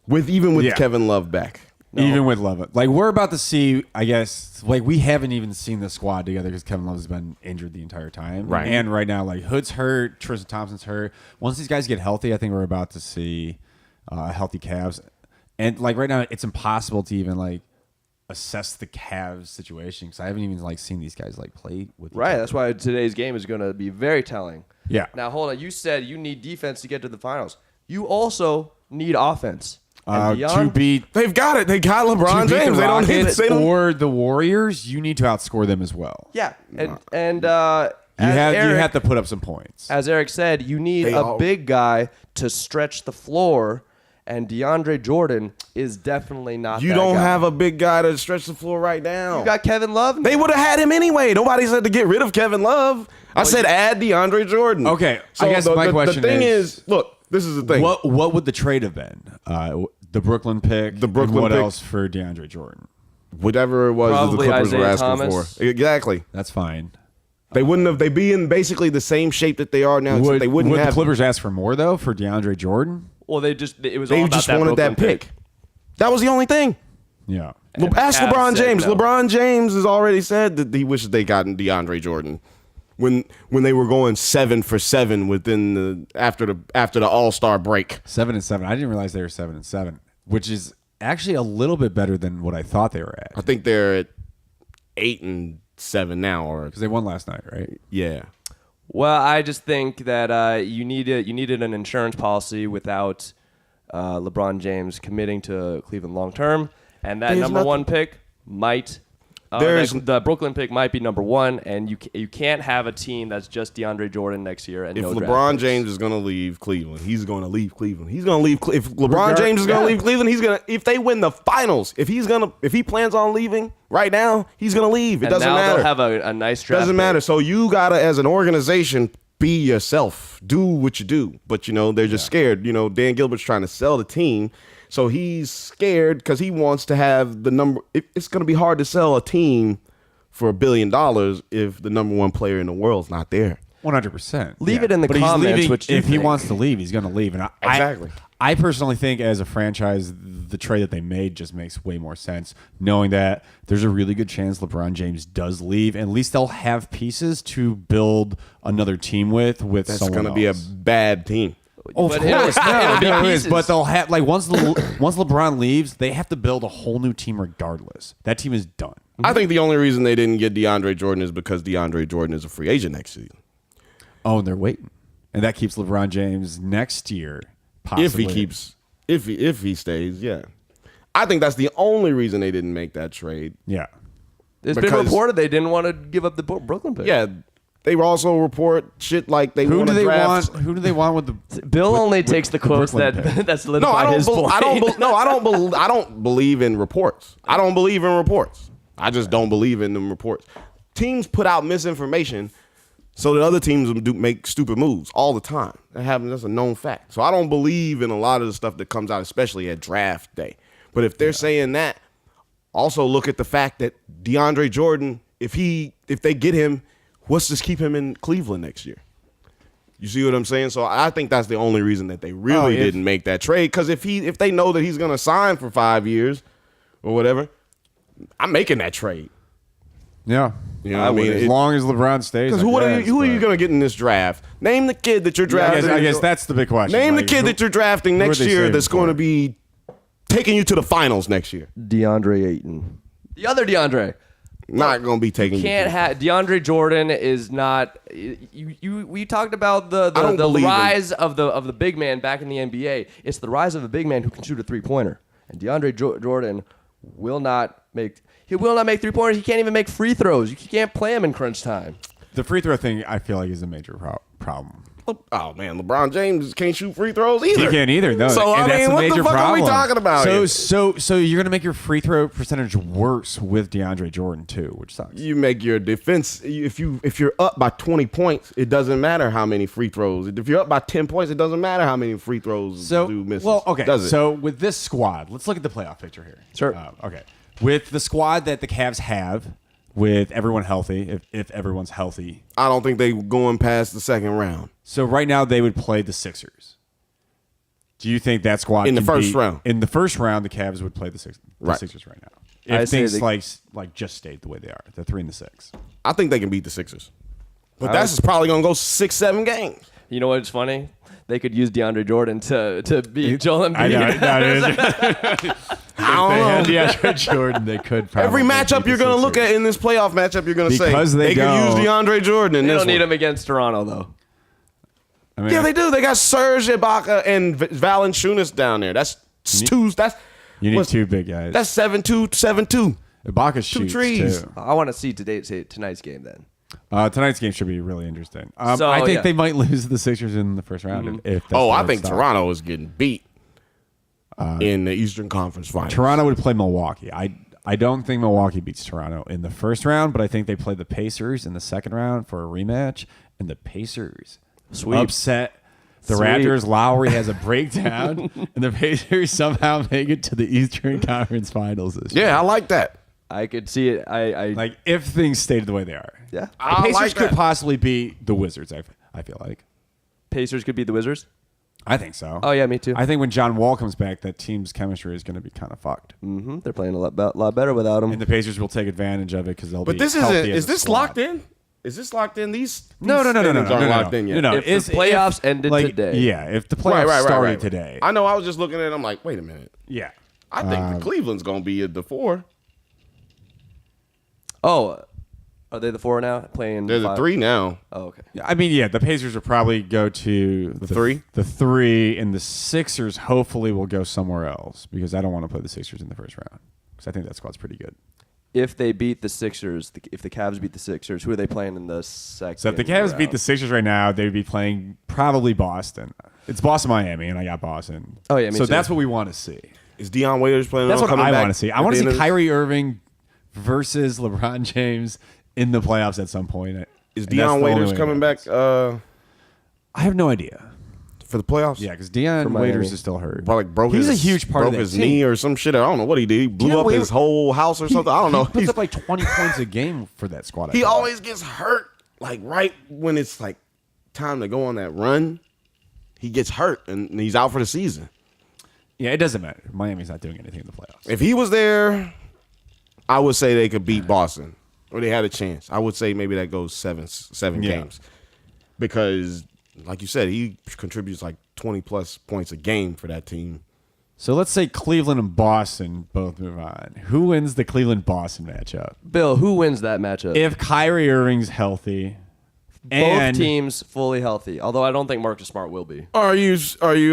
With Kevin Love back. No. Even with Love. Like, we're about to see, I guess, like, we haven't even seen the squad together because Kevin Love has been injured the entire time. Right. And right now, like, Hood's hurt, Tristan Thompson's hurt. Once these guys get healthy, I think we're about to see healthy Cavs. And, like, right now, it's impossible to even, like, assess the Cavs situation because I haven't even, like, seen these guys, like, play with each other. That's why today's game is going to be very telling. Yeah. Now, hold on. You said you need defense to get to the finals. You also need offense. To beat, they've got it. They got LeBron James. The Rockets or the Warriors, you need to outscore them as well. Yeah, and you have to put up some points. As Eric said, you need big guy to stretch the floor, and DeAndre Jordan is definitely not. You don't have a big guy to stretch the floor right now. You got Kevin Love. They would have had him anyway. Nobody said to get rid of Kevin Love. I said add DeAndre Jordan. Okay, so I guess my question the thing is, look, this is the thing. What would the trade have been? The Brooklyn pick. What else for DeAndre Jordan? Whatever it was that the Clippers were asking Thomas. for. Exactly. That's fine. They wouldn't have. They'd be in basically the same shape that they are now. Would they wouldn't have. The Clippers ask for more though for DeAndre Jordan? Well, they just wanted that pick. That was the only thing. Yeah. Ask LeBron James. No. LeBron James has already said that he wishes they gotten DeAndre Jordan when they were going 7 for 7 after the All-Star break. 7-7. I didn't realize they were 7-7, which is actually a little bit better than what I thought they were at. I think they're at 8-7 now, or because they won last night, right? Yeah. Well, I just think that you needed an insurance policy without LeBron James committing to Cleveland long term, and that number one pick might. The Brooklyn pick might be number one, and you can't have a team that's just DeAndre Jordan next year. And if no LeBron James is going to leave Cleveland, he's going to leave Cleveland. He's going to leave. If LeBron James is going to leave Cleveland, he's going to. If they win the finals, if he plans on leaving right now, he's going to leave. It doesn't matter. They'll have a nice draft. Doesn't matter. So you gotta, as an organization, be yourself. Do what you do. But they're just scared. Dan Gilbert's trying to sell the team. So he's scared because he wants to have the number. It's going to be hard to sell a team for $1 billion if the number one player in the world's not there. 100%. Leave it in the comments. If he wants to leave, he's going to leave. And Exactly. I personally think as a franchise, the trade that they made just makes way more sense, knowing that there's a really good chance LeBron James does leave. And at least they'll have pieces to build another team with That's someone going to be a else. bad team. Oh, But of course, it'll be no, it is. pieces. But they'll have once LeBron leaves, they have to build a whole new team regardless. That team is done. I think the only reason they didn't get DeAndre Jordan is because DeAndre Jordan is a free agent next season. Oh, and they're waiting, and that keeps LeBron James next year. Possibly. If he stays, yeah. I think that's the only reason they didn't make that trade. Yeah. It's been Because- reported they didn't want to give up the Brooklyn pick. Yeah, they also report shit like they Who want do to they draft. want? Who do they want with the? Bill only takes the quotes Brooklyn that pick. that No, solidify his point. I don't believe in reports. I don't believe in reports. I just don't believe in them reports. Teams put out misinformation so that other teams make stupid moves all the time. That happens. That's a known fact. So I don't believe in a lot of the stuff that comes out, especially at draft day. But if they're saying that, also look at the fact that DeAndre Jordan, if they get him, what's to keep him in Cleveland next year? You see what I'm saying? So I think that's the only reason that they really didn't make that trade. Because if they know that he's going to sign for 5 years or whatever, I'm making that trade. Yeah. You know what I mean? As long as LeBron stays. Because who are you going to get in this draft? Name the kid that you're drafting. I guess that's the big question. Name the Like, kid that you're drafting who are next they year saving that's for? going to be taking you to the finals next year. DeAndre Ayton. The other DeAndre. Not going to be taking Can't you. have DeAndre Jordan is not. We talked about I don't the believe him. rise of the big man back in the NBA. It's the rise of a big man who can shoot a 3-pointer. And DeAndre Jordan will not make. He will not make 3-pointers. He can't even make free throws. You can't play him in crunch time. The free throw thing, I feel like, is a major problem. Oh man, LeBron James can't shoot free throws either. He can't either. No. So and I that's mean, a what major the fuck problem. are we talking about? here? So you're gonna make your free throw percentage worse with DeAndre Jordan too, which sucks. You make your defense. If you're up by 20 points, it doesn't matter how many free throws. If you're up by 10 points, it doesn't matter how many free throws you miss. Well, okay. Does it? So with this squad, let's look at the playoff picture here. Sure. Okay. With the squad that the Cavs have, with everyone healthy, if everyone's healthy, I don't think they going past the second round. so right now they would play the Sixers. Do you think that squad In the can first beat- round? In the first round, the Cavs would play the Right. Sixers right now. I If say things they- like just stayed the way they are, the 3 and the 6. I think they can beat the Sixers, but that's probably gonna go 6-7 games. You know what's funny? They could use DeAndre Jordan to beat Joel Embiid. I know. I don't know. DeAndre Jordan, they could probably Every matchup you're gonna look at in this playoff matchup, you're gonna say Because they could use don't. DeAndre Jordan. In They this don't need one. him against Toronto though. I mean, Yeah, they do. They got Serge Ibaka and Valanciunas down there. That's two. That's You need what's- two big guys. That's 7-2, 7-2. Ibaka shoots trees. too. I want to see tonight's game then. Tonight's game should be really interesting. So, I think yeah. they might lose to the Sixers in the first round. If that's Oh, where I it think stops. Toronto is getting beat in the Eastern Conference Finals. Toronto would play Milwaukee. I don't think Milwaukee beats Toronto in the first round, but I think they play the Pacers in the second round for a rematch, and the Pacers upset the Sweep. Raptors. Lowry has a breakdown, and the Pacers somehow make it to the Eastern Conference Finals this year. Yeah, I like that. I could see it. I Like, if things stayed the way they are. yeah. The I Pacers like could that. possibly beat the Wizards, I feel like. Pacers could beat the Wizards. I think so. Oh yeah, me too. I think when John Wall comes back, that team's chemistry is going to be kind of fucked. They're playing a lot better without him. And the Pacers will take advantage of it because they'll But be this isn't. healthy as Is a this squad. locked in? Is this locked in? These No. standings aren't locked in yet. No. If the playoffs ended today. Yeah, if the playoffs started today. I know. I was just looking at it. I'm like, wait a minute. Yeah. I think the Cleveland's gonna be at the 4. Oh, are they the 4 now? Playing They're the 5? 3 now. Oh, okay. I mean, yeah, the Pacers will probably go to the 3? The 3, and the Sixers hopefully will go somewhere else because I don't want to play the Sixers in the first round because I think that squad's pretty good. If they beat the Sixers, if the Cavs beat the Sixers, who are they playing in the second? So if the Cavs beat round? the Sixers right now, they'd be playing probably Boston. It's Boston, Miami, and I got Boston. Oh, yeah, me so too. that's what we want to see. Is Deion Waiters playing? That's on what coming I back want to see. I at want the to end see of this? Kyrie Irving versus LeBron James in the playoffs at some point. Is And that's Deion the only Waiters way coming it back happens. I have no idea. for the playoffs? Yeah, because Deion For Miami. Waiters is still hurt. Probably broke He's his, a huge part broke of that his team. knee or some shit. I don't know what he did. He blew Deion up Waiters- his whole house or something. I don't know. He puts up like 20 points a game for that squad. I He feel like. always gets hurt, like right when it's like time to go on that run. He gets hurt and he's out for the season. Yeah, it doesn't matter. Miami's not doing anything in the playoffs. If he was there, I would say they could beat Boston, or they had a chance. I would say maybe that goes seven games, because, like you said, he contributes like 20+ points a game for that team. So let's say Cleveland and Boston both move on. Who wins the Cleveland-Boston matchup? Bill, who wins that matchup? If Kyrie Irving's healthy, both teams fully healthy, although I don't think Marcus Smart will be. Are you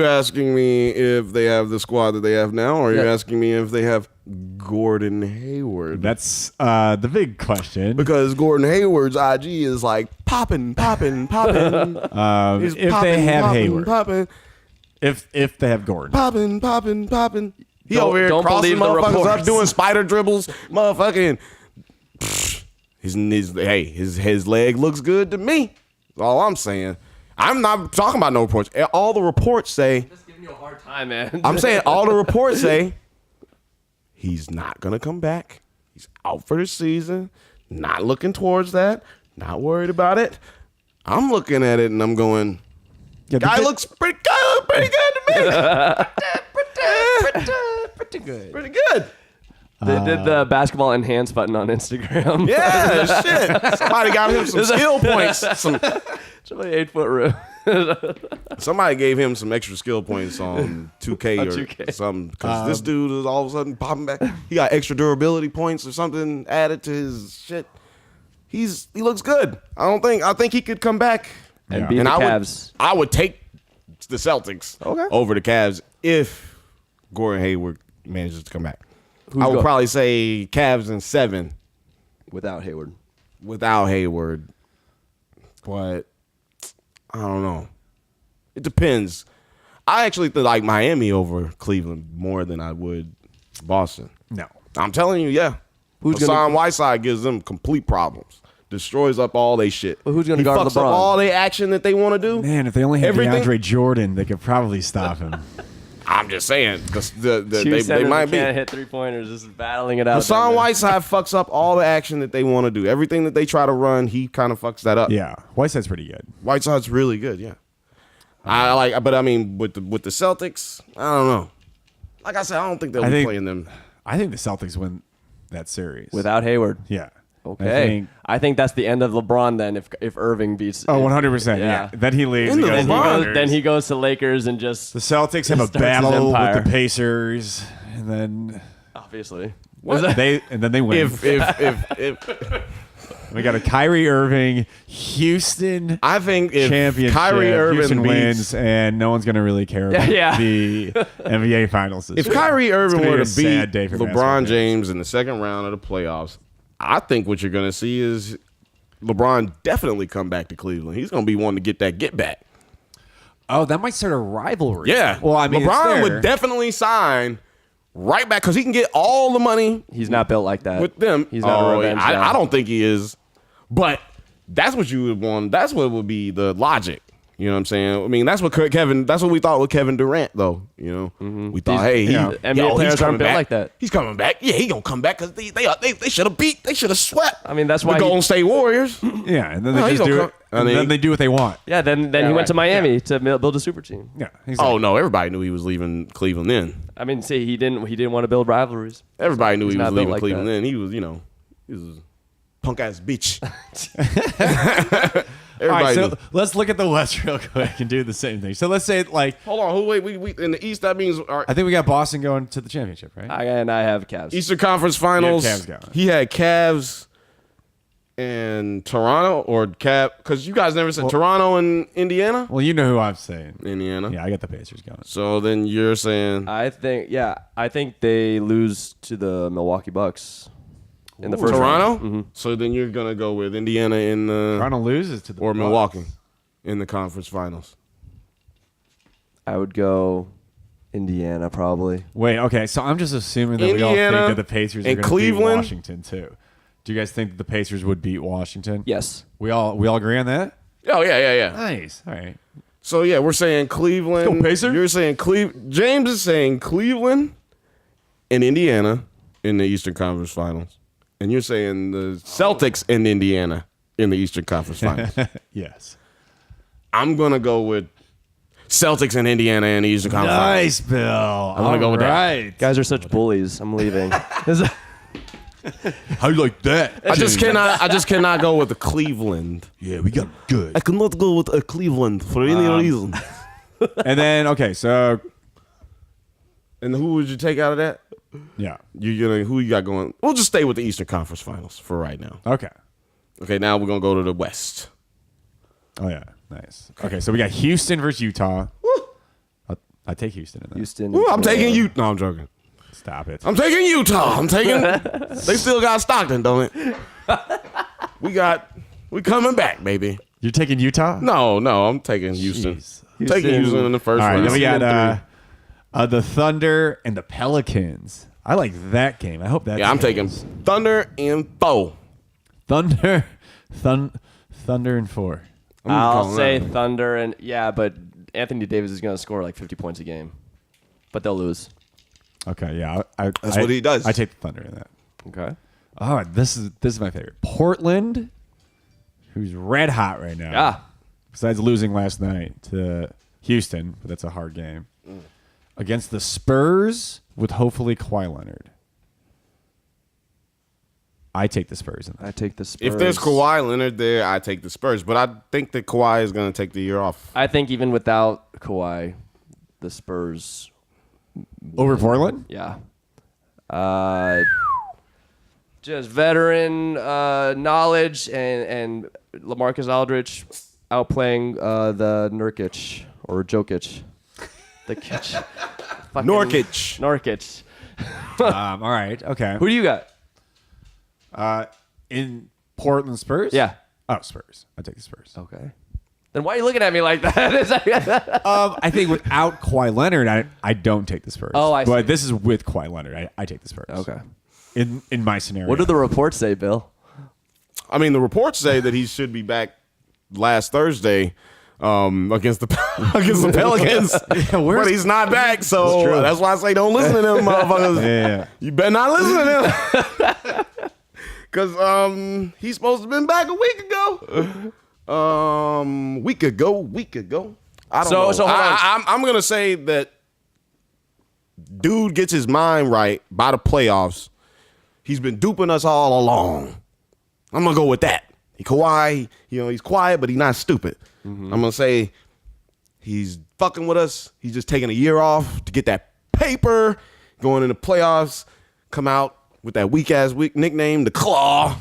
asking me if they have the squad that they have now, or are you asking me if they have Gordon Hayward? That's the big question. Because Gordon Hayward's IG is like popping. If they have Hayward. Popping. If they have Gordon. Popping. He over here don't crossing believe the motherfuckers up, reports. doing spider dribbles, motherfucking. His leg looks good to me. That's all I'm saying. I'm not talking about no reports. All the reports say. Just giving you a hard time, man. I'm saying all the reports say he's not gonna come back. He's out for the season. Not looking towards that. Not worried about it. I'm looking at it and I'm going. Guy looks pretty good to me. pretty good. Pretty good. They did the basketball enhance button on Instagram. Yeah, shit. Somebody got him some skill points. Somebody 8-foot room. Somebody gave him some extra skill points on 2K On or 2K. something. Because this dude is all of a sudden popping back. He got extra durability points or something added to his shit. He looks good. I think he could come back And beat the Cavs. I would take the Celtics over the Cavs if Gordon Hayward manages to come back. I would probably say Cavs in 7 Without Hayward. without Hayward. But I don't know. It depends. I actually like Miami over Cleveland more than I would Boston. No. I'm telling you, yeah. Hassan Whiteside gives them complete problems. Destroys up all they shit. Well, who's gonna He guard fucks up LeBron? all the action that they want to do. Man, if they only had Everything- DeAndre Jordan, they could probably stop him. I'm just saying because they They might be. can't hit 3-pointers. Just battling it out. Hassan down there. Whiteside fucks up all the action that they want to do. Everything that they try to run, he kind of fucks that up. Yeah, Whiteside's pretty good. Whiteside's really good. Yeah, but I mean, with the Celtics, I don't know. Like I said, I don't think they'll be playing them. I think the Celtics win that series. without Hayward. Yeah. Okay. I think that's the end of LeBron then if Irving beats. Oh, 100%. Yeah. Then he leaves. Into and goes to LeBron. Lakers. Then he goes to Lakers and just The Celtics have a starts his battle with empire. the Pacers, and then obviously. they win. If We got a Kyrie Irving Houston I think if championship. Kyrie Irving Houston beats, wins, and no one's gonna really care about Yeah. the NBA Finals. This if year. Kyrie Irving gonna be were a to sad beat day for basketball LeBron fans. James in the second round of the playoffs, I think what you're going to see is LeBron definitely come back to Cleveland. He's going to be one to get that get back. Oh, that might start a rivalry. Yeah. Well, I mean, it's LeBron there. would definitely sign right back because he can get all the money He's not built like that. with them. He's not a revenge guy. I don't think he is. But that's what you would want. That's what would be the logic. You know what I'm saying? I mean, that's what we thought with Kevin Durant, though. You know, we thought, hey, NBA players aren't built like that. He's coming back. Yeah, he gonna come back because they should have swept. I mean, that's why the Golden State Warriors. Yeah, and then No, they he's just do gonna it. come- And then they do what they want. Yeah, then he went to Miami to build a super team. Yeah. Oh no, everybody knew he was leaving Cleveland. Then I mean, see, he didn't want to build rivalries. everybody knew He's he was not built leaving like Cleveland. that. Then he was a punk ass bitch. All right, Everybody so knew. let's look at the West real quick and do the same thing. So let's say, like, Hold on, wait. We in the East. That means I think we got Boston going to the championship, right? I have Cavs. Eastern Conference Finals. Cavs going. He had Cavs and Toronto or because you guys never said Toronto and Indiana. Well, you know who I'm saying. Indiana. Yeah, I got the Pacers going. So then you're saying I think they lose to the Milwaukee Bucks in the first Toronto. round. So then you're gonna go with Indiana in the Toronto loses to the or Bucks. Milwaukee in the conference finals. I would go Indiana probably. Wait, okay. So I'm just assuming that we all Indiana think that the Pacers are and going to beat Cleveland. Washington too. Do you guys think that the Pacers would beat Washington? Yes. We all agree on that. Oh yeah. Nice. All right. So yeah, we're saying Cleveland. Let's go, Pacers. You're saying James is saying Cleveland and Indiana in the Eastern Conference Finals, and you're saying the Celtics and Indiana in the Eastern Conference Finals. Yes. I'm gonna go with Celtics and Indiana in the Eastern Conference. Nice, Bill. I'm gonna go with that. Right. Guys are such bullies. I'm leaving. How you like that? I just cannot go with the Cleveland. Yeah, we got good. I cannot go with a Cleveland for any reason. And then so And who would you take out of that? yeah. Who you got going? We'll just stay with the Eastern Conference Finals for right now. Okay. Okay, now we're gonna go to the West. Oh yeah, nice. Okay, so we got Houston versus Utah. I take Houston in that. Houston. Ooh, I'm taking you. No, I'm joking. Stop it. I'm taking Utah. I'm taking. They still got Stockton, don't it? We coming back, baby. You're taking Utah? No, I'm taking Houston. Jeez. I'm taking Houston in the first All right, round. then we got the Thunder and the Pelicans. I like that game. I hope that. I'm taking Thunder and 4. Thunder and 4. I'll calling say that. Thunder and but Anthony Davis is going to score like 50 points a game, but they'll lose. Okay, yeah, That's what he does. I take the Thunder in that. Okay. Oh, this is my favorite. Portland, who's red hot right now. Yeah. Besides losing last night to Houston, but that's a hard game. Against the Spurs with hopefully Kawhi Leonard. I take the Spurs in that. I take the Spurs. If there's Kawhi Leonard there, I take the Spurs. But I think that Kawhi is going to take the year off. I think even without Kawhi, the Spurs. Over Portland? Yeah. Just veteran knowledge and LaMarcus Aldridge outplaying the Nurkic or Jokic. The Kitch. Norkic. Norkic. All right. Okay. Who do you got? In Portland Spurs? Yeah. Oh, Spurs. I take the Spurs. Okay. Then why are you looking at me like that? I think without Kawhi Leonard, I don't take the Spurs. Oh, I see. But this is with Kawhi Leonard. I take the Spurs. Okay. In my scenario. What do the reports say, Bill? I mean, the reports say that he should be back last Thursday against the Pelicans. But he's not back, so that's why I say don't listen to them motherfuckers. Yeah. You better not listen to them. Because he's supposed to have been back a week ago. Week ago. I don't know. So hold on. I'm going to say that dude gets his mind right by the playoffs. He's been duping us all along. I'm going to go with that. Kawhi, he's quiet, but he's not stupid. I'm going to say he's fucking with us. He's just taking a year off to get that paper, going into playoffs, come out with that weak-ass nickname, the Claw.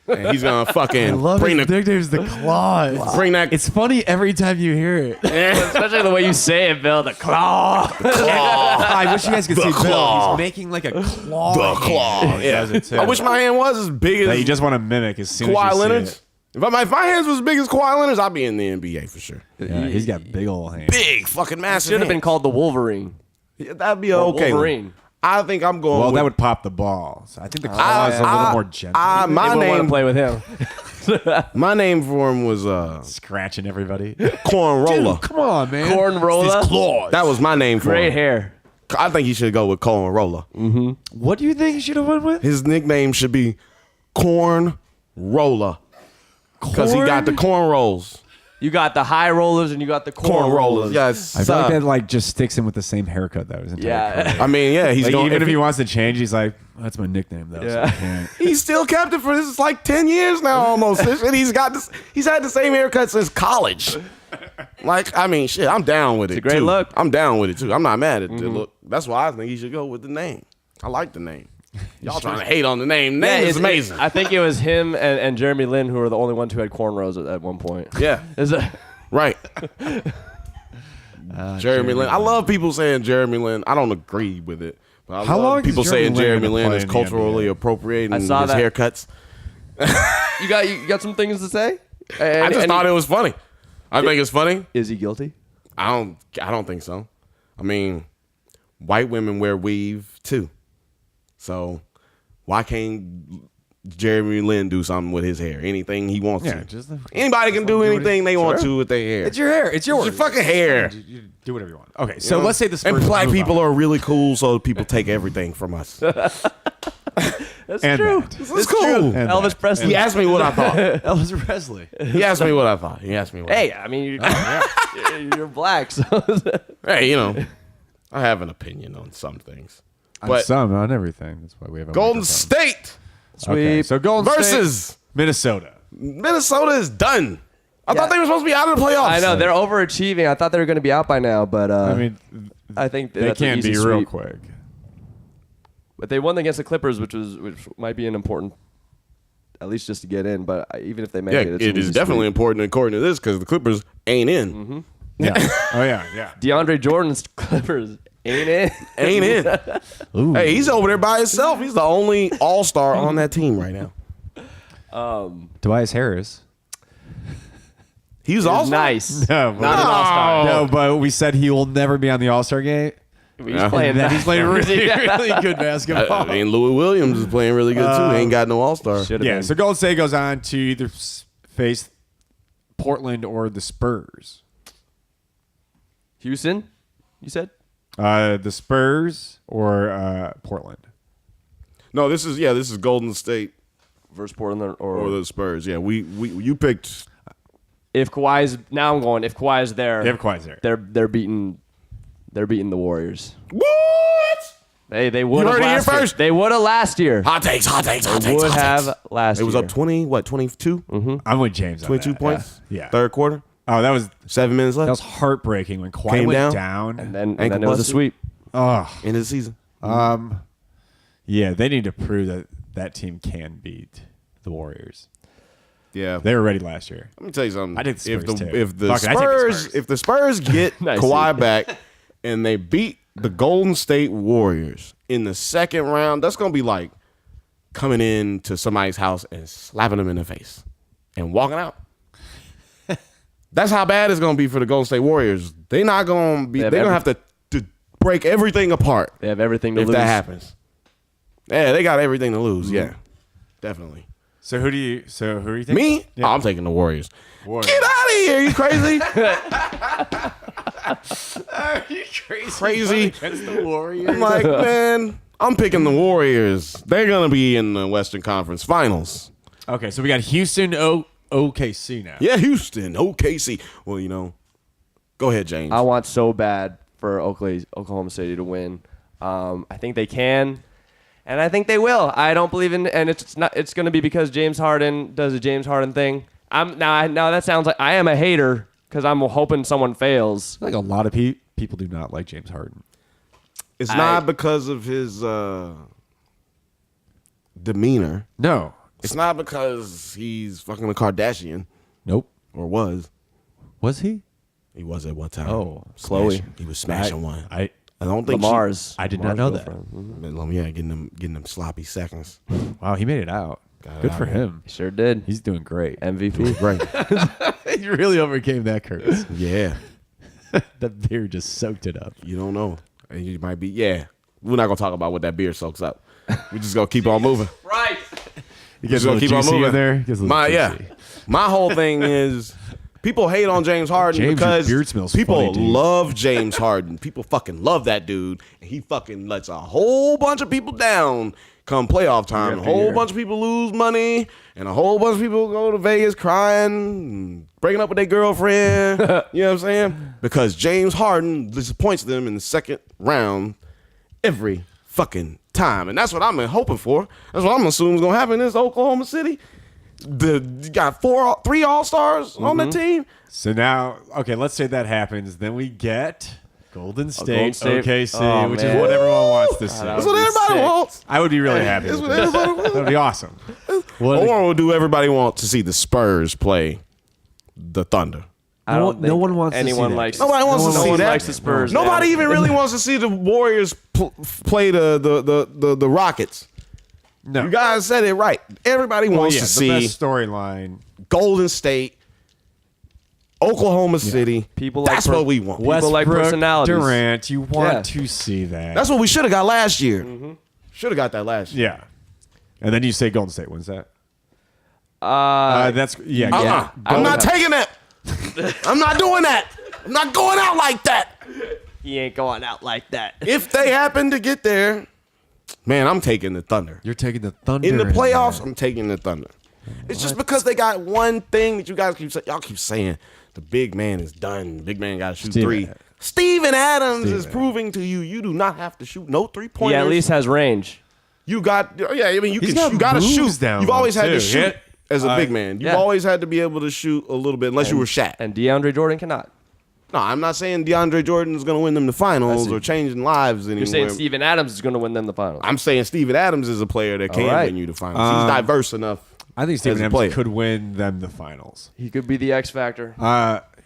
And he's going to fucking bring the nickname's the Claw. bring that. It's funny every time you hear it. Especially the way you say it, Bill. The claw. I wish you guys could see Bill. Claw. He's making like a claw. The Claw. Yeah. I wish my hand was as big that as you just want to mimic as soon as Kawhi you Leonard's. see it. If my hands was as big as Kawhi Leonard's, I'd be in the NBA for sure. Yeah, he's got big old hands. Big fucking massive. Should have been hands. called the Wolverine. Yeah, that'd be Or okay. Wolverine. I think I'm going. Well, with, that would pop the ball. So I think the claw is a little more gentle. my Anyone want to name. play with him? My name for him was Scratching everybody. Corn Roller. Come on, man. Corn roller. That was my name for Great him. hair. I think he should go with Corn Roller. What do you think he should have went with? His nickname should be Corn Roller because he got the corn rolls. You got the high rollers and you got the Corn rollers. Yes. I feel like that just sticks him with the same haircut that was entire Yeah. career. I mean, yeah, he's Like, going. even if he wants to change, he's like, that's my nickname though. So I Yeah. can't. He still kept it for this is like 10 years now almost. And he's got this. He's had the same haircut since college. Like, I mean, shit, I'm down with it. a great too. look. I'm down with it too. I'm not mad at the look. That's why I think he should go with the name. I like the name. Y'all trying to hate on the name. Name is amazing. I think it was him and Jeremy Lin who were the only ones who had cornrows at one point. Yeah. Is it? Right. Jeremy Lin. I love people saying Jeremy Lin. I don't agree with it. But I How love long is people Jeremy saying Lin Jeremy gonna Lin play is in the culturally NBA? appropriating I his saw that. haircuts. You got some things to say? I just thought it was funny. I think it's funny. Is he guilty? I don't think so. I mean, white women wear weave too. So why can't Jeremy Lin do something with his hair? Anything he wants Yeah, to. just Anybody can do anything they want to with their hair. It's your hair. It's yours. It's your fucking hair. You do whatever you want. Okay, so let's say the Spurs And black move people on. are really cool, so people take everything from us. That's And true. that. This is cool. And Elvis that. Presley. He asked me what I thought. Elvis Presley. He asked me what I thought. He asked me what I Hey, I mean, you're black, so thought. Hey, you know, I have an opinion on some things. On But some, not everything. That's why we have a Golden microphone. State sweep. Okay, so Golden versus State, Minnesota. Minnesota is done. I Yeah. thought they were supposed to be out of the playoffs. I know they're overachieving. I thought they were going to be out by now, but I mean, I think they that's an can easy be real sweep. quick. But they won against the Clippers, which might be an important, at least just to get in. But even if they make Yeah, it, it's it an is easy definitely sweep. important according to this because the Clippers ain't in. Yeah. Oh yeah. DeAndre Jordan's Clippers ain't it? Ain't in. Ooh. Hey, he's over there by himself. He's the only all-star on that team right now. Tobias Harris. He's It was all-star? nice. No, Not an all-star. No, but we said he will never be on the All-Star game. He's Yeah. playing And then that. he's playing really, really good I basketball. mean, Louis Williams is playing really good too. He ain't got no all-star. Should've Yeah, been. so Golden State goes on to either face Portland or the Spurs. Houston, you said? The Spurs or Portland. No, this is Golden State Versus Portland or the Spurs. Yeah, you picked. if Kawhi's now I'm going. If Kawhi's there, They have Kawhi's there. they're beating the Warriors. What? They would have heard it here last year. first. They would have last year. Hot takes. Would have last It was year. up 20. What? 22. I'm with James on 22 that. points. Yeah. Third quarter. Oh, that was 7 minutes left. heartbreaking when Kawhi Came went down. down. And then Ankle it was a busted? sweep. Oh, End of the season. yeah, they need to prove that that team can beat the Warriors. Yeah. They were ready last year. Let me tell you something. I think the Spurs too. if the Fuck it, I take the Spurs Spurs. if the Spurs get Nice. Kawhi back and they beat the Golden State Warriors in the second round, that's gonna be like coming into somebody's house and slapping them in the face and walking out. That's how bad it's gonna be for the Golden State Warriors. They're not gonna be. They have They're gonna have to break everything apart They have everything to if lose. that happens. Yeah, they got everything to lose. Yeah, definitely. So who are you thinking? Me? Yeah. Oh, I'm taking the Warriors. Warriors. Get out of here! You crazy? Are you crazy? Crazy. Against the Warriors. I'm like, man, I'm picking the Warriors. They're gonna be in the Western Conference Finals. Okay, so we got Houston, OKC now. Yeah, Houston, OKC. Well, you know, go ahead, James. I want so bad for Oklahoma City to win. I think they can, and I think they will. I don't believe in, and it's not. It's going to be because James Harden does a James Harden thing. Now that sounds like I am a hater because I'm hoping someone fails. I think a lot of people do not like James Harden. It's not because of his demeanor. No. It's not because he's fucking a Kardashian Nope. or was. Was he? He was at one time. Oh, Chloe. He was smashing one. I don't think Lamar's. I did not Lamar's know that. girlfriend. Yeah, getting them sloppy seconds. Wow, he made it out. Got it Good out, for man. him. Sure did. He's doing great. MVP. Right. He really overcame that curse. Yeah. That beer just soaked it up. You don't know. And you might be. Yeah. We're not gonna talk about what that beer soaks up. We just gonna keep on moving. Right. It gets Just a gonna little keep on juicy moving. in there. Gets a little juicy. My whole thing is people hate on James Harden James, your because beard smells people funny, dude. love James Harden. People fucking love that dude, and he fucking lets a whole bunch of people down come playoff time. A whole bunch of people lose money, and a whole bunch of people go to Vegas crying, and breaking up with their girlfriend. You know what I'm saying? Because James Harden disappoints them in the second round every fucking time, and that's what I'm hoping for. That's what I'm assuming is gonna happen in this Oklahoma City. You got 3 All-Stars on the team. So now, okay, let's say that happens. Then we get Golden State, Golden State. OKC, Oh, which is man. what everyone wants to see. That's what everybody sick. wants. I would be really happy. That's with what that. everybody wants. That would be awesome. Well, Or will do everybody want to see the Spurs play the Thunder? I don't no think one wants to see anyone that. likes. Nobody wants to no see one that. likes the Spurs. Nobody man. even really wants to see the Warriors play the Rockets. no. You guys said it right. Everybody wants yeah, to the see best storyline. Golden State, Oklahoma City. People like That's what we want. People like Westbrook, personalities. Durant, you want Yeah. to see that. That's what we should have got last year. Should have got that last year. yeah. And then you say Golden State wins that. That's yeah. Uh-uh. I'm not taking that. I'm not doing that. I'm not going out like that. He ain't going out like that. If they happen to get there, Man, I'm taking the Thunder. You're taking the Thunder In the playoffs, that. I'm taking the Thunder. It's just because they got one thing that you guys y'all keep saying. The big man is done. Big man got to shoot three. Steven Adams is proving to you do not have to shoot no 3-pointers. He at least has range. You got, I mean, you He's can, you got got to moves shoot. down You've always had low, to too. shoot as a big man. You've yeah. always had to be able to shoot a little bit, unless you were Shaq. And DeAndre Jordan cannot. No, I'm not saying DeAndre Jordan is going to win them the finals or changing lives anymore. You're saying Steven Adams is going to win them the finals. I'm saying Steven Adams is a player that can win you the finals. He's diverse enough. I think Steven as a Adams player. could win them the finals. He could be the X factor.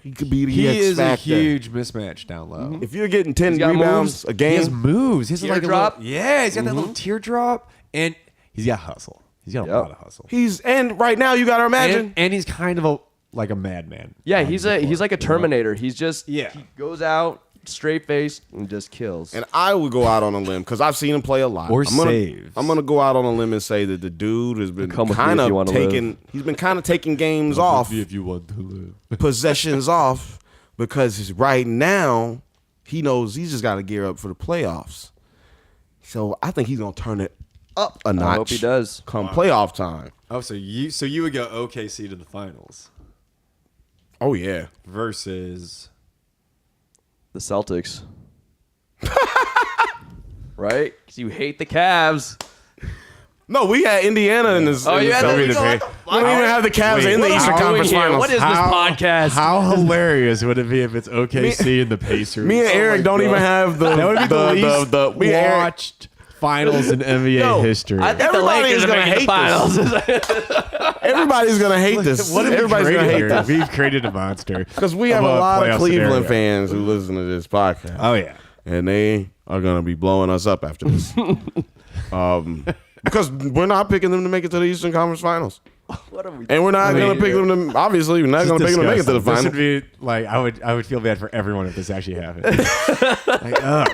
He could be the He X is factor. a huge mismatch down low. If you're getting 10 He's got rebounds moves. a He game, has moves. He has like a Teardrop. little, yeah, he's got that little teardrop, and he's got hustle. He's got a lot of hustle. and right now you got to imagine. And he's kind of like a madman. Yeah, he's like a Terminator. He's just Yeah. he goes out straight face and just kills. And I would go out on a limb because I've seen him play a lot. Or I'm gonna, saves. I'm gonna go out on a limb and say that the dude has been Come with me kind if you of wanna taking. He's been kind of taking games off, If you want to live. possessions off, because right now he knows he's just got to gear up for the playoffs. So I think he's gonna turn it up a notch. I hope he does. Come playoff time. Oh, so you would go OKC to the finals Oh yeah. versus The Celtics. Right? Because you hate the Cavs. No, we had Indiana in this. Oh, in you this had we the- don't even have the Cavs in the Eastern Conference Finals. What is this podcast? How hilarious would it be if it's OKC and the Pacers? Me and Eric don't even have the. That would be the least me and Eric- watched finals in NBA Yo, history. I think Everybody the Lakers is are gonna making the hate finals. Everybody's gonna hate this. What have we Everybody's gonna created hate here? this We've created a monster. because we have a of lot of playoff Cleveland scenario. fans who listen to this podcast. Oh yeah. And they are gonna be blowing us up after this. Because we're not picking them to make it to the Eastern Conference Finals, What are we? and we're not gonna pick them to. Obviously, we're not gonna pick them to make it to the This finals. would be like I would feel bad for everyone if this actually happened. Like, oh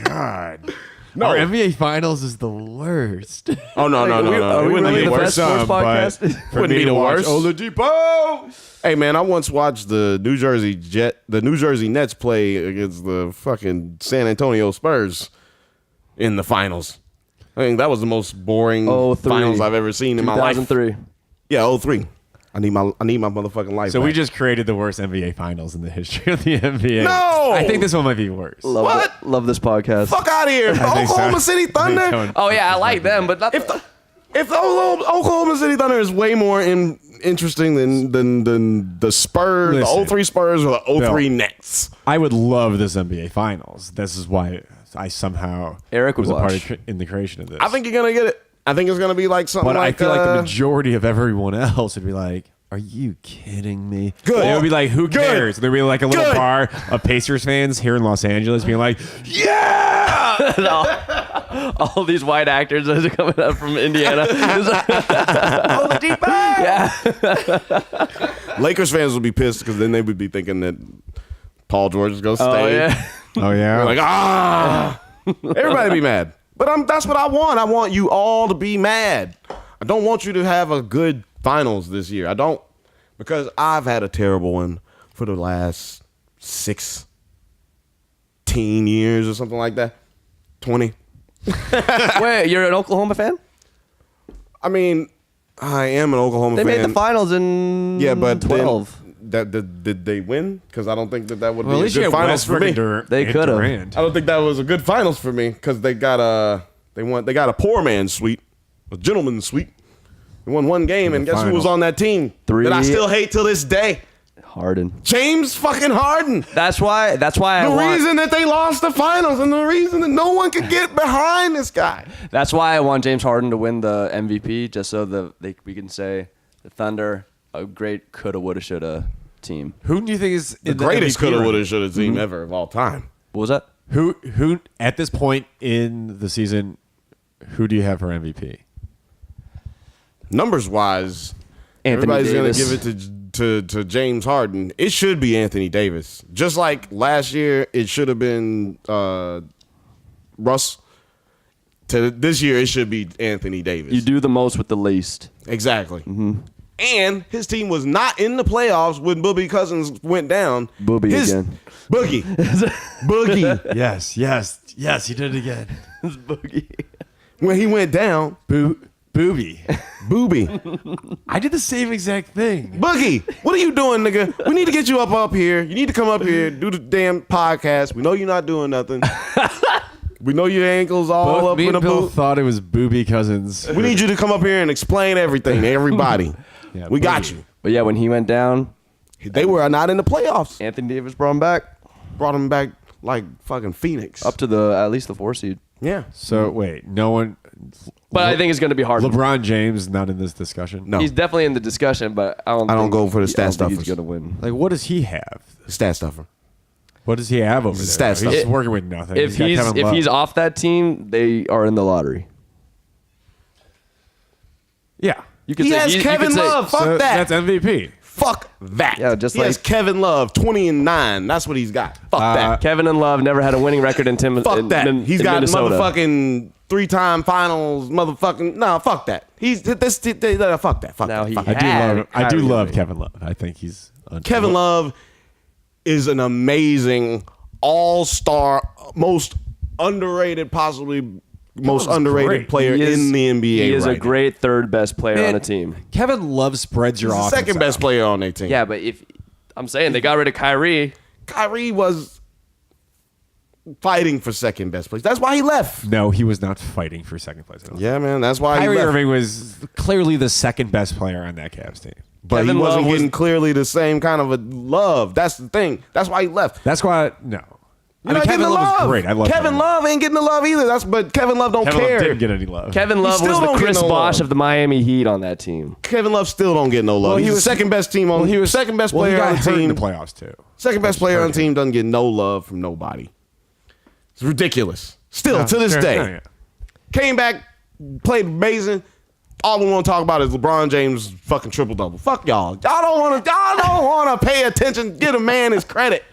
God. No. Our NBA Finals is the worst. Oh no. Are It we wouldn't really be the the best worst. sports podcast? For Wouldn't me be to the watch worst. Oladipo. Hey man, I once watched the New Jersey Nets play against the fucking San Antonio Spurs in the finals. I think that was the most boring 03. finals I've ever seen in my life. 2003. Yeah, 03. I need my motherfucking life. So back. we just created the worst NBA Finals in the history of the NBA. No! I think this one might be worse. Love this podcast. fuck out of here. think so. Oklahoma City Thunder. Going- Oh yeah, I like them, but not If the Oklahoma City Thunder is way more interesting than the Spurs, Listen, the 03 Spurs or the 03 Bill. Nets. I would love this NBA Finals. This is why I somehow Eric would was a part watch. in the creation of this. I think you're gonna get it. I think it's gonna be like something but like. I feel like the majority of everyone else would be like, "Are you kidding me?" Good. They would be like, "Who Good. cares?" There'd be like a little Good. bar of Pacers fans here in Los Angeles being like, "Yeah!" all these white actors that are coming up from Indiana. Yeah. Lakers fans would be pissed because then they would be thinking that Paul George is gonna stay. Oh yeah. Oh yeah. Like everybody be mad. But that's what I want. I want you all to be mad. I don't want you to have a good finals this year. I don't, because I've had a terrible one for the last 16 years or something like that. 20. Wait, you're an Oklahoma fan? I mean, I am an Oklahoma They fan. made the finals in Yeah, but 12. did they win? Because I don't think that would Well, at be a least you good had finals for Westbrook me. and Durant. They and could've. Durant. I don't think that was a good finals for me because they got a poor man's suite, a gentleman's suite. They won one game, and guess who was finals. on that team Three. that I still hate till this day? Harden. James fucking Harden. That's why I The want. reason that they lost the finals and the reason that no one could get behind this guy. That's why I want James Harden to win the MVP, just so we can say the Thunder, a great coulda, woulda, shoulda team. Who do you think is The in greatest MVP coulda, run? woulda, shoulda team ever of all time. What was that? Who at this point in the season, who do you have for MVP? Numbers wise, Anthony everybody's going Davis. to give it to James Harden. It should be Anthony Davis. Just like last year, it should have been Russ. To this year, it should be Anthony Davis. You do the most with the least. Exactly. And his team was not in the playoffs when Boogie Cousins went down. Boogie again. Boogie. Boogie. Yes, he did it again. Boogie. when he went down. Booby. Booby. I did the same exact thing. Boogie, what are you doing, nigga? We need to get you up here. You need to come up here, do the damn podcast. We know you're not doing nothing. We know your ankles all Both up me in a and Bill boot. thought it was Booby Cousins. We need you to come up here and explain everything to everybody. Yeah, we got Boogie. you. But yeah, when he went down, They were not in the playoffs. Anthony Davis brought him back Brought him back like fucking Phoenix. up to at least the 4 seed. Yeah. So wait, no one. But I think it's going to be hard. LeBron James not in this discussion. No. He's definitely in the discussion, but I don't. I don't think- go for the stat I don't think stuffers. He's going to win. Like, what does he have? Stat stuffer. What does he have over there? Stat He's stuff. working with nothing. If got Kevin Love. he's off that team, they are in the lottery. yeah, You could He say has you Kevin could say- Love. Fuck so that. That's MVP. Fuck that. Yeah, just he has like- Kevin Love, 20-9. That's what he's got. Fuck that. Kevin and Love never had a winning record in Fuck that. He's got Minnesota. motherfucking 3-time finals. Motherfucking no. Fuck that. He's this. Fuck that. Fuck Now that. he Fuck I that. do had love. I do Kyrie love Irving. Kevin Love. I think he's Kevin Love is an amazing all-star, most underrated, possibly most Love's underrated great. player He is- in the NBA. He is right a great third best player Man, on a team. Kevin Love spreads your now. He's the offense second best out. player on their team. Yeah, but if I'm saying they got rid of Kyrie, Kyrie was fighting for second best place. That's why he left. No, he was not fighting for second place. At all. Yeah, man. That's why Kyrie he left. Irving was clearly the second best player on that Cavs team. But Kevin he wasn't Love was- getting clearly the same kind of a love. That's the thing. That's why he left. That's why no. You're not getting Kevin the Love love. is great. I love Kevin Love ain't getting the love either. But Kevin Love don't Kevin care. Love didn't get any love. Kevin Love still was the don't get Chris no Bosh love. of the Miami Heat on that team. Kevin Love still don't get no love. Well, He's the second best team on. He was second best Well, he player got on the hurt in team. the playoffs too. Second best player on the team doesn't get no love from nobody. It's ridiculous. Still to this Sure. day. No, yeah. Came back, played amazing. All we want to talk about is LeBron James fucking triple double. Fuck y'all. Y'all don't want to pay attention. Give a man his credit.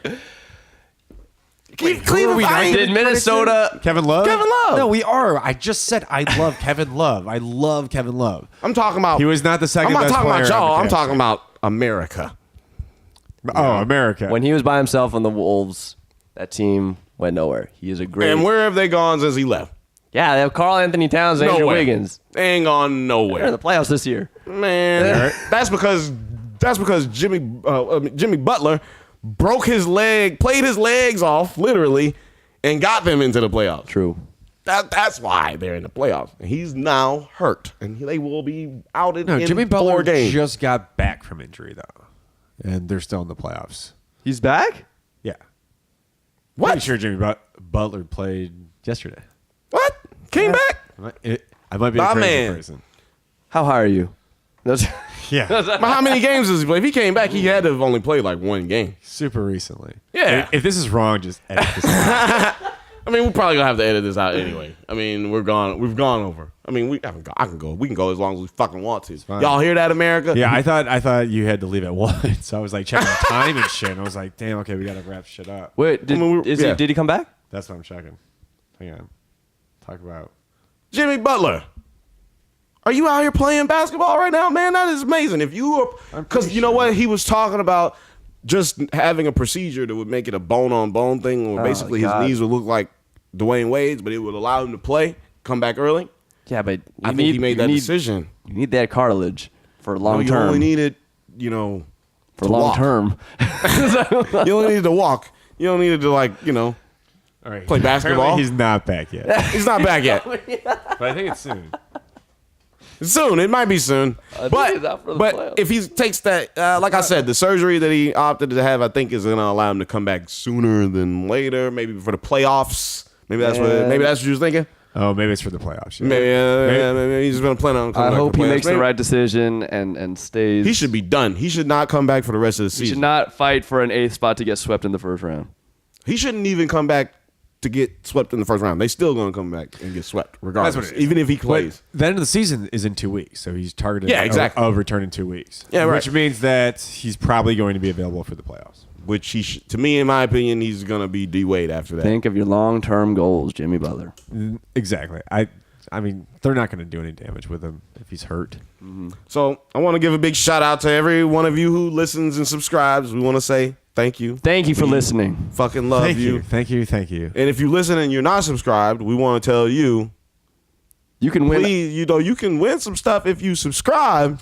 Cleveland, I ain't Did Minnesota? Kevin Love? Kevin Love. No, we are. I just said I love Kevin Love. I love Kevin Love. I'm talking about. He was not the second I'm not best talking player about on the y'all. I'm Cavs talking team. about America. Oh, America. When he was by himself on the Wolves, that team went nowhere. He is a great. And where have they gone since he left? Yeah, they have Carl Anthony Towns and Andrew Nowhere. Wiggins. They ain't gone They're in nowhere. the playoffs this year. Man, that's because Jimmy Butler broke his leg, played his legs off literally, and got them into the playoffs. True. That's why they're in the playoffs. And he's now hurt, and they will be out in, no, in Jimmy 4 Butler games. just got back from injury though, and they're still in the playoffs. He's back? Yeah. What? Pretty sure Jimmy Butler played yesterday. What? Came back? I might be My a crazy man. person. How high are you? That's- Yeah. But how many games does he play? If he came back, he had to have only played like 1 game. Super recently. Yeah. If this is wrong, just edit this out. I mean, we're probably gonna have to edit this out anyway. I mean, we've gone over. I mean, we can go. We can go as long as we fucking want to. fine. Y'all hear that, America? Yeah, I thought you had to leave at 1, so I was like checking time and shit. And I was like, damn, okay, we gotta wrap shit up. Wait, did he come back? That's what I'm checking. Hang on. Talk about. Jimmy Butler. Are you out here playing basketball right now, man? That is amazing. If you were, because you know what, he was talking about just having a procedure that would make it a bone-on-bone thing, where basically his God. knees would look like Dwayne Wade's, but it would allow him to play, come back early. Yeah, but I think he made that decision. You need that cartilage for No, long you term. only needed, for to long walk. term. You only needed to walk. You don't need to All right. Play basketball? Apparently he's not back yet. He's not back yet. But I think it's soon. Soon, it might be soon. think he's out for the But playoffs. if he takes that, like I said, the surgery that he opted to have, I think is going to allow him to come back sooner than later. Maybe for the playoffs. Maybe that's what you was thinking. Oh, maybe it's for the playoffs. Yeah. Maybe he's going to plan on coming I back hope for he playoffs. makes the Maybe- right decision and stays. He should be done. He should not come back for the rest of the He should season. not fight for an 8th spot to get swept in the first round. He shouldn't even come back to get swept in the first round. They still going to come back and get swept regardless, That's what it is. even if he plays. But the end of the season is in 2 weeks, so he's targeted Yeah, exactly. a return in 2 weeks. Yeah, right. Which means that he's probably going to be available for the playoffs. Which to me, in my opinion, he's going to be D-Wade after that. Think of your long-term goals, Jimmy Butler. Exactly. I mean, they're not going to do any damage with him if he's hurt. So I want to give a big shout out to every one of you who listens and subscribes. We want to say thank you. Thank you for listening. Fucking love you. Thank you. And if you listen and you're not subscribed, we want to tell you You can win. Please, you can win some stuff if you subscribe.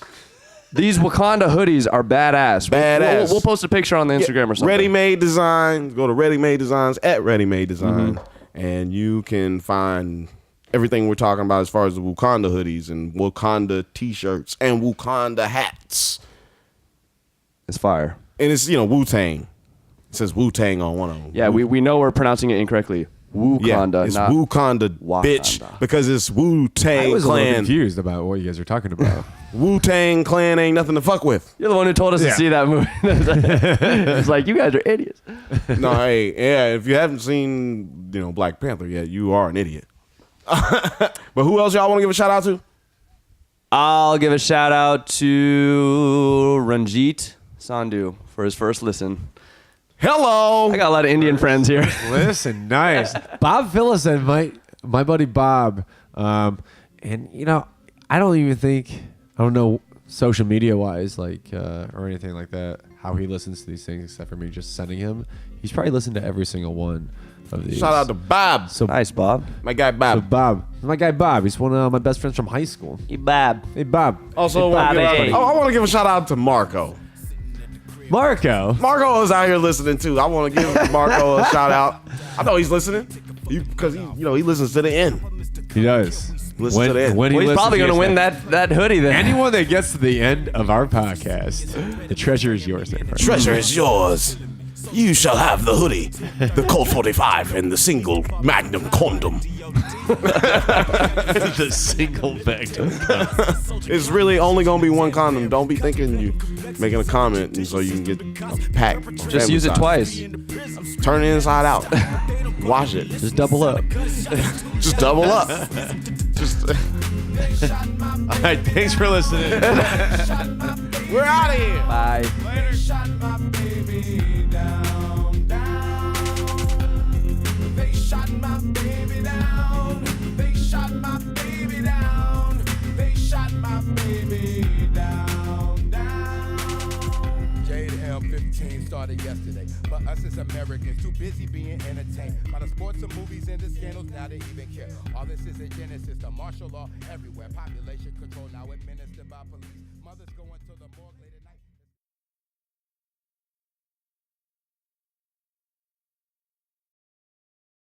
These Wakanda hoodies are badass. Badass. We'll post a picture on the Instagram or something. Ready Made Designs. Go to Ready Made Designs at Ready Made Design, and you can find everything we're talking about as far as the Wakanda hoodies and Wakanda T-shirts and Wakanda hats. It's fire. And it's Wu-Tang. It says Wu-Tang on one of them. Yeah, we know we're pronouncing it incorrectly. Wakanda, it's not Wakanda, Wakanda. bitch, because it's I Wu-Tang was a little Clan. confused about what you guys are talking about. Wu-Tang Clan ain't nothing to fuck with. You're the one who told us to see that movie. It's like, you guys are idiots. No, hey, yeah, if you haven't seen, Black Panther yet, you are an idiot. But who else y'all want to give a shout out to? I'll give a shout out to Ranjit Sandhu for his first listen. Hello. I got a lot of Indian friends here. Listen, nice. Bob Phillips and my buddy Bob. And I don't even think, I don't know social media wise, or anything like that, how he listens to these things except for me just sending him. He's probably listened to every single one of these. Shout out to Bob. So Nice, Bob. My guy Bob. So Bob, my guy Bob, he's one of my best friends from high school. Hey, Bob. Hey Bob. Also, Hey, Bob, I hey. want to give a shout out to Marco. Marco. Marco is out here listening too. I want to give Marco a shout out. I know he's listening because he listens to the end. He does. Listen to that. When he Well, he's listens probably to going to your win stuff. that hoodie then. Anyone that gets to the end of our podcast, the treasure is yours. There, Treasure is yours. You shall have the hoodie, the Colt 45, and the single Magnum condom. the single magnum. It's really only gonna be one condom. Don't be thinking you making a comment and so you can get a pack. Just use it twice. Turn it inside out. Wash it. Just double up. Just double up. Just. All right, thanks for listening. We're out of here. Bye. M15 started yesterday, but us as Americans too busy being entertained by the sports and movies and the scandals. Now they even care. All this is a genesis, the martial law everywhere. Population control now administered by police. Mothers going to the morgue later.